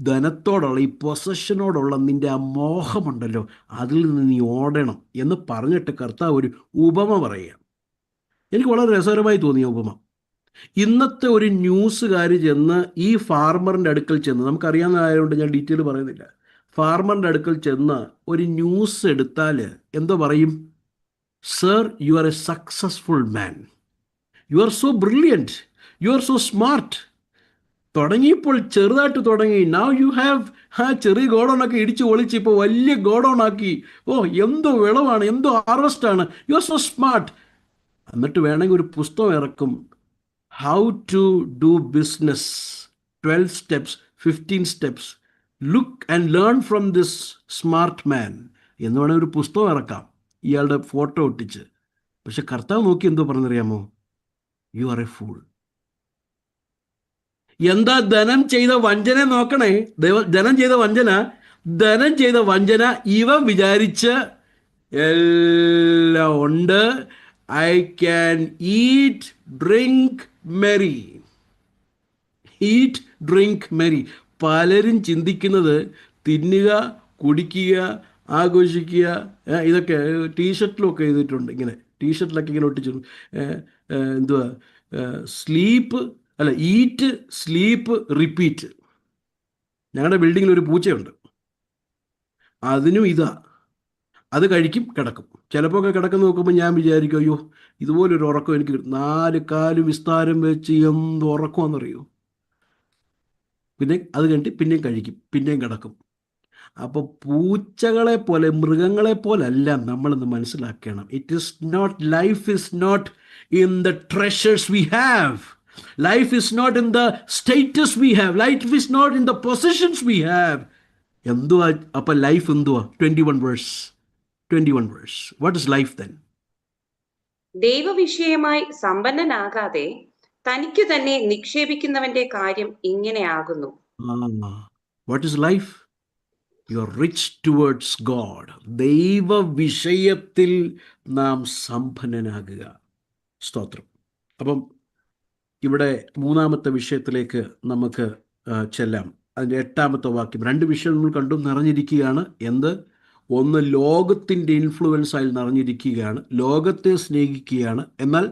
ധനത്തോടുള്ള, ഈ പൊസഷനോടുള്ള നിൻ്റെ ആ മോഹമുണ്ടല്ലോ, അതിൽ നിന്ന് നീ ഓടണം എന്ന് പറഞ്ഞിട്ട് കർത്താവ് ഒരു ഉപമ പറയുക. എനിക്ക് വളരെ രസകരമായി തോന്നിയ ഉപമ. ഇന്നത്തെ ഒരു ന്യൂസുകാർ ചെന്ന് ഈ ഫാർമറിൻ്റെ അടുക്കൽ ചെന്ന്, നമുക്കറിയാവുന്നതായതുകൊണ്ട് ഞാൻ ഡീറ്റെയിൽ പറയുന്നില്ല, ഫാർമറിൻ്റെ അടുക്കൽ ചെന്ന് ഒരു ന്യൂസ് എടുത്താൽ എന്തോ പറയും? Sir, U are A successful man, U are so brilliant, U are so smart. തുടങ്ങിയപ്പോൾ ചെറുതായിട്ട് തുടങ്ങി, നൗ യു ഹാവ് ചെറിയ ഗോഡൗണൊക്കെ ഇടിച്ചു ഒളിച്ച് ഇപ്പോൾ വലിയ ഗോഡൗൺ ആക്കി. ഓ, എന്തോ വിളവാണ്, എന്തോ ഹാർവസ്റ്റാണ്, യു ആർ സോ സ്മാർട്ട്. എന്നിട്ട് വേണമെങ്കിൽ ഒരു പുസ്തകം ഇറക്കും, how to do business 12 steps, 15 steps, look and learn from this smart man എന്ന് വേണമെങ്കിൽ ഒരു പുസ്തകം ഇറക്കാം, ഇയാളുടെ ഫോട്ടോ ഒട്ടിച്ച്. പക്ഷെ കർത്താവ് നോക്കി എന്തോ പറഞ്ഞറിയാമോ? You are a fool. എന്താ ധനം ചെയ്ത വഞ്ചന നോക്കണേ. ധനം ചെയ്ത വഞ്ചന ഇവൻ വിചാരിച്ച് എല്ലാം ഉണ്ട്, I can eat, drink, merry. Eat drink merry. പലരും ചിന്തിക്കുന്നത് തിന്നുക, കുടിക്കുക, ആഘോഷിക്കുക, ഇതൊക്കെ ടീഷർട്ടിലൊക്കെ എഴുതിയിട്ടുണ്ട്. ഇങ്ങനെ ടീഷർട്ടിലൊക്കെ ഇങ്ങനെ ഒട്ടിച്ചിട്ടുണ്ട്. എന്തുവാ, സ്ലീപ്പ് അല്ല, ഈറ്റ് സ്ലീപ്പ് റിപ്പീറ്റ്. ഞങ്ങളുടെ ബിൽഡിങ്ങിൽ ഒരു പൂച്ചയുണ്ട്, അതിനും ഇതാ. അത് കഴിക്കും, കിടക്കും. ചിലപ്പോൾ ഒക്കെ കിടക്കുന്ന നോക്കുമ്പോൾ ഞാൻ വിചാരിക്കും, അയ്യോ ഇതുപോലൊരു ഉറക്കം എനിക്ക് കിട്ടും. 4 കാല് വിസ്താരം വെച്ച് എന്ത് ഉറക്കമാണെന്നറിയോ. പിന്നെ അത് കഴിഞ്ഞിട്ട് പിന്നെയും കഴിക്കും, പിന്നെയും കിടക്കും. അപ്പോൾ പൂച്ചകളെ പോലെ, മൃഗങ്ങളെ പോലല്ല നമ്മളെന്ന് മനസ്സിലാക്കണം. It is not, life is not in the treasures we have. Life is not in the status we have. Life is not in the positions we have. എന്തുവാ അപ്പം ലൈഫ്? എന്തുവാ? 21 verse. 21 verse. What is life then? ദൈവവിഷയമായി സമ്പന്നനാകാതെ തനിക്കു തന്നെ നിക്ഷേപിക്കുന്നവന്റെ കാര്യം ഇങ്ങനെയാകുന്നു. What is life? You are rich towards God. ദൈവ വിഷയത്തിൽ നാം സമ്പന്നനാകുക. സ്തോത്രം. അപ്പം ഇവിടെ 3-ാമത്തെ വിഷയത്തിലേക്ക് നമുക്ക് ചെല്ലാം. അതിൻ്റെ 8-ാമത്തെ വാക്യം. 2 വിഷയം നമ്മൾ കണ്ടു. നിറഞ്ഞിരിക്കുകയാണ്. എന്ത്? ഒന്ന്, ലോകത്തിൻ്റെ ഇൻഫ്ലുവൻസായി നിറഞ്ഞിരിക്കുകയാണ്, ലോകത്തെ സ്നേഹിക്കുകയാണ്. എന്നാൽ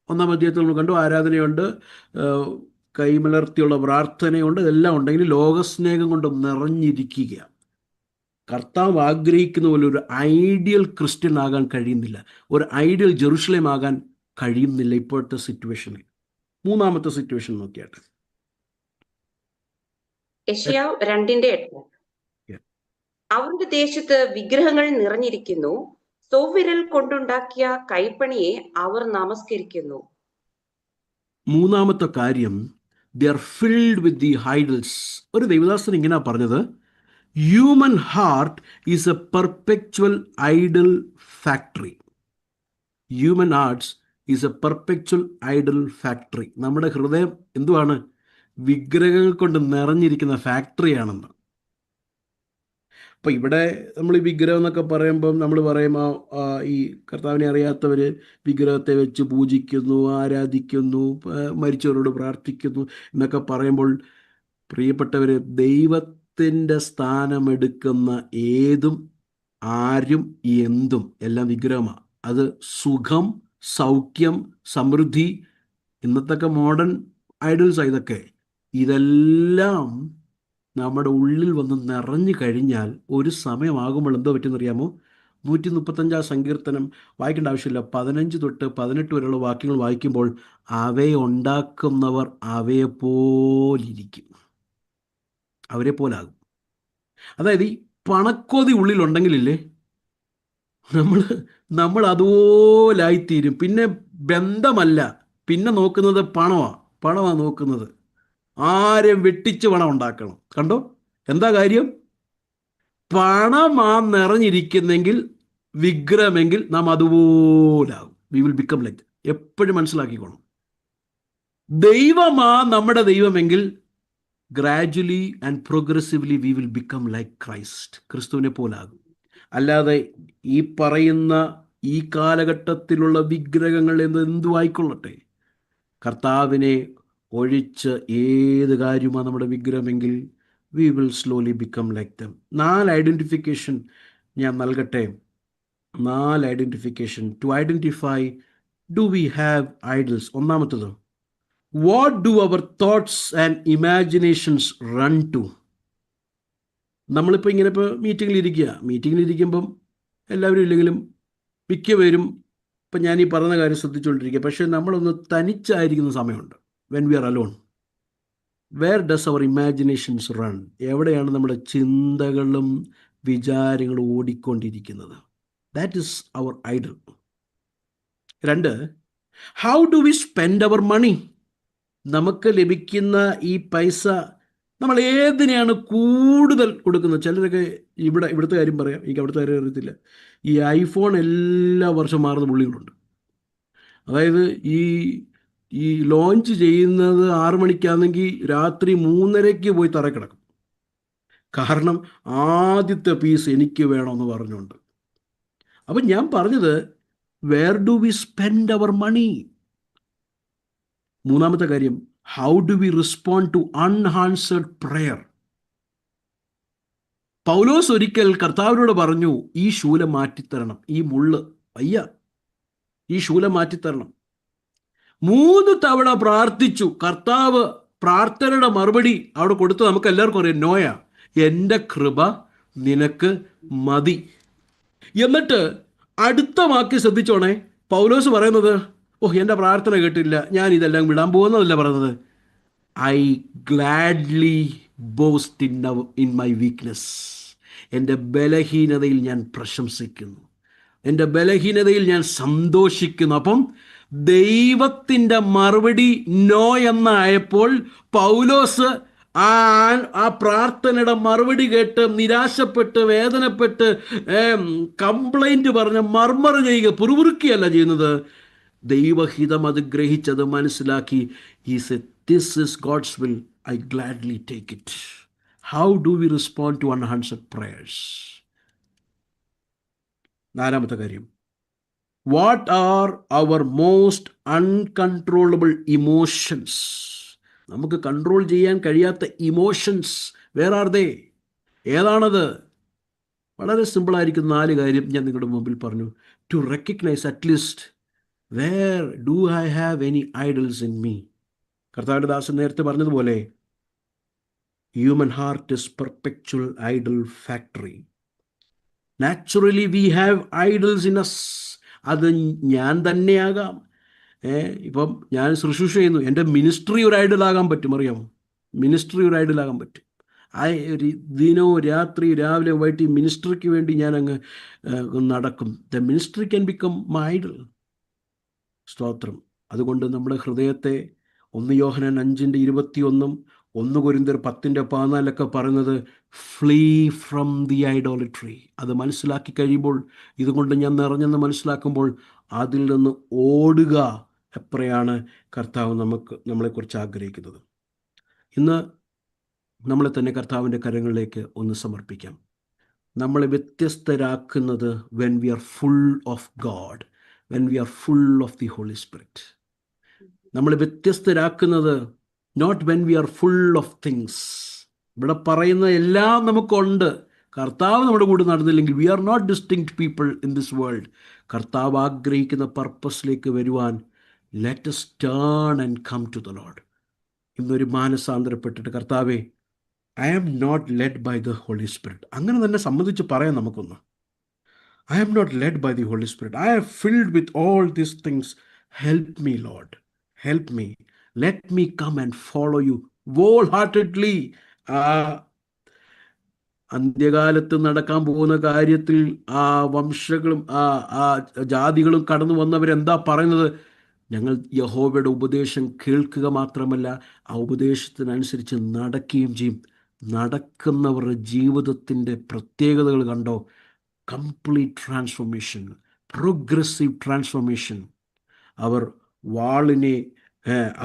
1-ാം അധ്യായത്തിൽ നമ്മൾ കണ്ടു, ആരാധനയുണ്ട്, കൈമലർത്തിയുള്ള പ്രാർത്ഥനയുണ്ട്, ഇതെല്ലാം ഉണ്ടെങ്കിൽ ലോകസ്നേഹം കൊണ്ട് നിറഞ്ഞിരിക്കുക. കർത്താവ് ആഗ്രഹിക്കുന്ന പോലെ ഒരു ഐഡിയൽ ക്രിസ്ത്യൻ ആകാൻ കഴിയുന്നില്ല, ഒരു ഐഡിയൽ ജെറുസലേം ആകാൻ കഴിയുന്നില്ല ഇപ്പോഴത്തെ സിറ്റുവേഷനിൽ. 3-ാമത്തെ സിറ്റുവേഷൻ നോക്കിയാട്ടെ. യെശയ്യാവ് 2:8. അവരുടെ ദേശത്ത് വിഗ്രഹങ്ങൾ നിറഞ്ഞിരിക്കുന്നു, സൗവിരൽ കൊണ്ടുണ്ടാക്കിയ കൈപ്പണിയെ അവർ നമസ്കരിക്കുന്നു. 3-ാമത്തെ കാര്യം, they are filled with the idols. ഒരു ദൈവദാസൻ ഇങ്ങനെ പറഞ്ഞത്, human heart is a perpetual idol factory. Human hearts is a perpetual idol factory. നമ്മുടെ ഹൃദയം എന്തുവാണ്? വിഗ്രഹങ്ങൾ കൊണ്ട് നിറഞ്ഞിരിക്കുന്ന ഫാക്ടറിയാണെന്ന്. അപ്പോൾ ഇവിടെ നമ്മൾ ഈ വിഗ്രഹം എന്നൊക്കെ പറയുമ്പം നമ്മൾ പറയും, ഈ കർത്താവിനെ അറിയാത്തവർ വിഗ്രഹത്തെ വെച്ച് പൂജിക്കുന്നു, ആരാധിക്കുന്നു, മരിച്ചവരോട് പ്രാർത്ഥിക്കുന്നു എന്നൊക്കെ പറയുമ്പോൾ, പ്രിയപ്പെട്ടവർ, ദൈവത്തിൻ്റെ സ്ഥാനമെടുക്കുന്ന ഏതും ആരും എന്തും എല്ലാം വിഗ്രഹമാണ്. അത് സുഖം, സൗഖ്യം, സമൃദ്ധി, ഇന്നത്തെ മോഡേൺ ഐഡൽസ് ഇതെല്ലാം നമ്മുടെ ഉള്ളിൽ വന്ന് നിറഞ്ഞു കഴിഞ്ഞാൽ ഒരു സമയമാകുമ്പോൾ എന്തോ പറ്റുമെന്നറിയാമോ? 135 സങ്കീർത്തനം വായിക്കേണ്ട ആവശ്യമില്ല, 15 തൊട്ട് 18 വരെയുള്ള വാക്യങ്ങൾ വായിക്കുമ്പോൾ, അവയെ ഉണ്ടാക്കുന്നവർ അവയെപ്പോലിരിക്കും, അവരെ പോലാകും. അതായത് ഈ പണക്കോതി ഉള്ളിലുണ്ടെങ്കിലില്ലേ, നമ്മൾ അതുപോലായിത്തീരും. പിന്നെ ബന്ധമല്ല, പിന്നെ നോക്കുന്നത് പണമാണ് നോക്കുന്നത്. ആരെയും വെട്ടിച്ച് പണം ഉണ്ടാക്കണം. കണ്ടോ എന്താ കാര്യം? പണമാ നിറഞ്ഞിരിക്കുന്നെങ്കിൽ, വിഗ്രഹമെങ്കിൽ നാം അതുപോലാകും. We will become like. എപ്പോഴും മനസ്സിലാക്കിക്കോണം. ദൈവമാ നമ്മുടെ ദൈവമെങ്കിൽ gradually and progressively we will become like Christ. ക്രിസ്തുവിനെ പോലാകും. അല്ലാതെ ഈ പറയുന്ന ഈ കാലഘട്ടത്തിലുള്ള വിഗ്രഹങ്ങൾ എന്തു ആയിക്കൊള്ളട്ടെ, കർത്താവിനെ ഒഴിച്ച് ഏത് കാര്യമാണ് നമ്മുടെ വിഗ്രഹമെങ്കിൽ we will slowly become like them. 4 identification ഞാൻ നൽകട്ടെ. 4 identification to identify do we have idols. 1-ാമത്തത്, what do our thoughts and imaginations run to. നമ്മളിപ്പോൾ ഇങ്ങനെ മീറ്റിങ്ങിലിരിക്കുമ്പം എല്ലാവരും ഇല്ലെങ്കിലും മിക്കവരും ഇപ്പം ഞാൻ ഈ പറഞ്ഞ കാര്യം ശ്രദ്ധിച്ചുകൊണ്ടിരിക്കുക. പക്ഷേ നമ്മളൊന്ന് തനിച്ചായിരിക്കുന്ന സമയമുണ്ട്. When we are alone, where does our imaginations run? എവിടെയാണ് നമ്മുടെ ചിന്തകളും വിചാരങ്ങളും ഓടിക്കൊണ്ടിരിക്കുന്നത്? That is our idol. 2, how do we spend our money? നമുക്ക് ലഭിക്കുന്ന ഈ പൈസ നമ്മൾ ഏതിനെയാണ് കൂടുതൽ കൊടുക്കുന്നത്? ചിലരൊക്കെ ഇവിടുത്തെ കാര്യം പറയാം, എനിക്ക് അവിടുത്തെ കാര്യം അറിയത്തില്ല. ഈ ഐഫോൺ എല്ലാ വർഷവും മാറുന്ന പുള്ളികളുണ്ട്. അതായത് ഈ ലോഞ്ച് ചെയ്യുന്നത് 6 മണിക്കാണെങ്കിൽ രാത്രി 3:30 പോയി തറ കിടക്കും. കാരണം ആദ്യത്തെ പീസ് എനിക്ക് വേണമെന്ന് പറഞ്ഞുകൊണ്ട്. അപ്പം ഞാൻ പറഞ്ഞത്, where do we spend our മണി? 3-ാമത്തെ കാര്യം, How do we respond to unanswered prayer? പൗലോസ് ഒരിക്കൽ കർത്താവിനോട് പറഞ്ഞു, ഈ ശൂലം മാറ്റിത്തരണം, ഈ മുള്ള് വയ്യ, ഈ ശൂലം മാറ്റിത്തരണം. 3 തവണ പ്രാർത്ഥിച്ചു. കർത്താവ് പ്രാർത്ഥനയുടെ മറുപടി അവിടെ കൊടുത്ത് നമുക്ക് എല്ലാവർക്കും അറിയാം, നോയ, എൻ്റെ കൃപ നിനക്ക് മതി. എന്നിട്ട് അടുത്ത വാക്യം ശ്രദ്ധിച്ചോണേ, പൗലോസ് പറയുന്നത്, എൻ്റെ പ്രാർത്ഥന കേട്ടില്ല, ഞാൻ ഇതെല്ലാം വിടാൻ പോകുന്നതല്ല പറയുന്നത്. I gladly boast in my weakness. എൻ്റെ ബലഹീനതയിൽ ഞാൻ പ്രശംസിക്കുന്നു, എൻ്റെ ബലഹീനതയിൽ ഞാൻ സന്തോഷിക്കുന്നു. അപ്പം ദൈവത്തിൻ്റെ മറുപടി നോ എന്നായപ്പോൾ പൗലോസ് ആ പ്രാർത്ഥനയുടെ മറുപടി കേട്ട് നിരാശപ്പെട്ട് വേദനപ്പെട്ട് കംപ്ലൈൻറ്റ് പറഞ്ഞ് മർമർ ചെയ്യുക, പുറുപുറുക്കിയല്ല ചെയ്യുന്നത്. ദൈവഹിതം അത് ഗ്രഹിച്ചത് മനസ്സിലാക്കി, he said, this is God's will, I gladly take it. How do we respond to unanswered prayers? 4ാമത്തെ കാര്യം, what are our most uncontrollable emotions? നമുക്ക് കൺട്രോൾ ചെയ്യാൻ കഴിയാത്ത ഇമോഷൻസ്, വേർ ആർ ദേ? ഏതാണത്? വളരെ സിമ്പിളായിരിക്കും. 4 കാര്യം ഞാൻ നിങ്ങളുടെ മുമ്പിൽ പറഞ്ഞു. To recognise at least where do I have any idols in me. കർത്താവിൻ്റെ ദാസൻ നേരത്തെ പറഞ്ഞതുപോലെ, human heart is perpetual idol factory. Naturally we have idols in us. അത് ഞാൻ തന്നെയാകാം. ഇപ്പം ഞാൻ ശുശ്രൂഷ ചെയ്യുന്നു, എൻ്റെ മിനിസ്ട്രി ഒരു ഐഡലാകാൻ പറ്റും, അറിയാമോ? മിനിസ്ട്രി ഒരു ഐഡലാകാൻ പറ്റും. ദിനവും രാത്രി രാവിലെ വൈകിട്ട് ഈ മിനിസ്ട്രിക്ക് വേണ്ടി ഞാൻ അങ്ങ് നടക്കും. The ministry can become my idol. സ്തോത്രം. അതുകൊണ്ട് നമ്മുടെ ഹൃദയത്തെ 1 യോഹന്നാൻ 5:21, 1 കൊരിന്ത്യർ 10:14 പറയുന്നത് ഫ്ലീ ഫ്രം ദി ഐഡോളട്രി. അത് മനസ്സിലാക്കി കഴിയുമ്പോൾ, ഇതുകൊണ്ട് ഞാൻ നിറഞ്ഞെന്ന് മനസ്സിലാക്കുമ്പോൾ അതിൽ നിന്ന് ഓടുക. എത്രയാണ് കർത്താവ് നമ്മളെക്കുറിച്ച് ആഗ്രഹിക്കുന്നത്. ഇന്ന് നമ്മളെ തന്നെ കർത്താവിൻ്റെ കരങ്ങളിലേക്ക് ഒന്ന് സമർപ്പിക്കാം. നമ്മളെ വ്യത്യസ്തരാക്കുന്നത് when we are full of God, when we are full of the Holy Spirit. നമ്മളെ വ്യത്യസ്തരാക്കുന്നത് not when we are full of things. ഇവിടെ പറയുന്ന എല്ലാം നമുക്കുണ്ട്. കർത്താവ് നമ്മുടെ കൂടെ നടന്നില്ലെങ്കിൽ we are not distinct people in this world. കർത്താവ് ആഗ്രഹിക്കുന്ന പർപ്പസിലേക്ക് വരുവാൻ let us turn and come to the Lord. ഇന്നൊരു മാനസാന്തരപ്പെട്ടിട്ട്, കർത്താവേ, I am not led by the Holy Spirit. അങ്ങനെ തന്നെ സമ്മതിച്ച് പറയാം നമുക്കൊന്ന്. I am not led by the Holy Spirit. I am filled with all these things. Help me, Lord. Help me. Let me come and follow you wholeheartedly. അന്ത്യകാലത്ത് നടക്കാൻ പോകുന്ന കാര്യത്തിൽ ആ വംശങ്ങളും ആ ജാതികളും കടന്നു വന്നവരെന്താ പറയുന്നത്? ഞങ്ങൾ യഹോവയുടെ ഉപദേശം കേൾക്കുക മാത്രമല്ല, ആ ഉപദേശത്തിനനുസരിച്ച് നടക്കുകയും ചെയ്യും. നടക്കുന്നവരുടെ ജീവിതത്തിൻ്റെ പ്രത്യേകതകൾ കണ്ടോ? Complete transformation, progressive transformation. അവർ വാളിനെ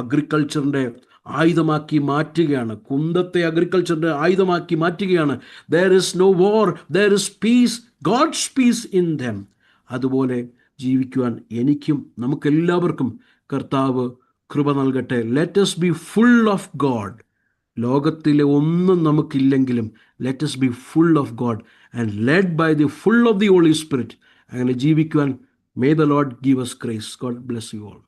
അഗ്രികൾച്ചറിൻ്റെ ആയുധമാക്കി മാറ്റുകയാണ്. കുന്തത്തെ അഗ്രികൾച്ചറിൻ്റെ ആയുധമാക്കി മാറ്റുകയാണ്. there is no war, there is peace, God's peace in them. അതുപോലെ ജീവിക്കുവാൻ എനിക്കും നമുക്കെല്ലാവർക്കും കർത്താവ് കൃപ നൽകട്ടെ. Let us be full of God. ലോകത്തിലെ ഒന്നും നമുക്കില്ലെങ്കിലും let us be full of God and led by the full of the Holy Spirit. അങ്ങനെ ജീവിക്കുവാൻ may the Lord give us grace. God bless you all.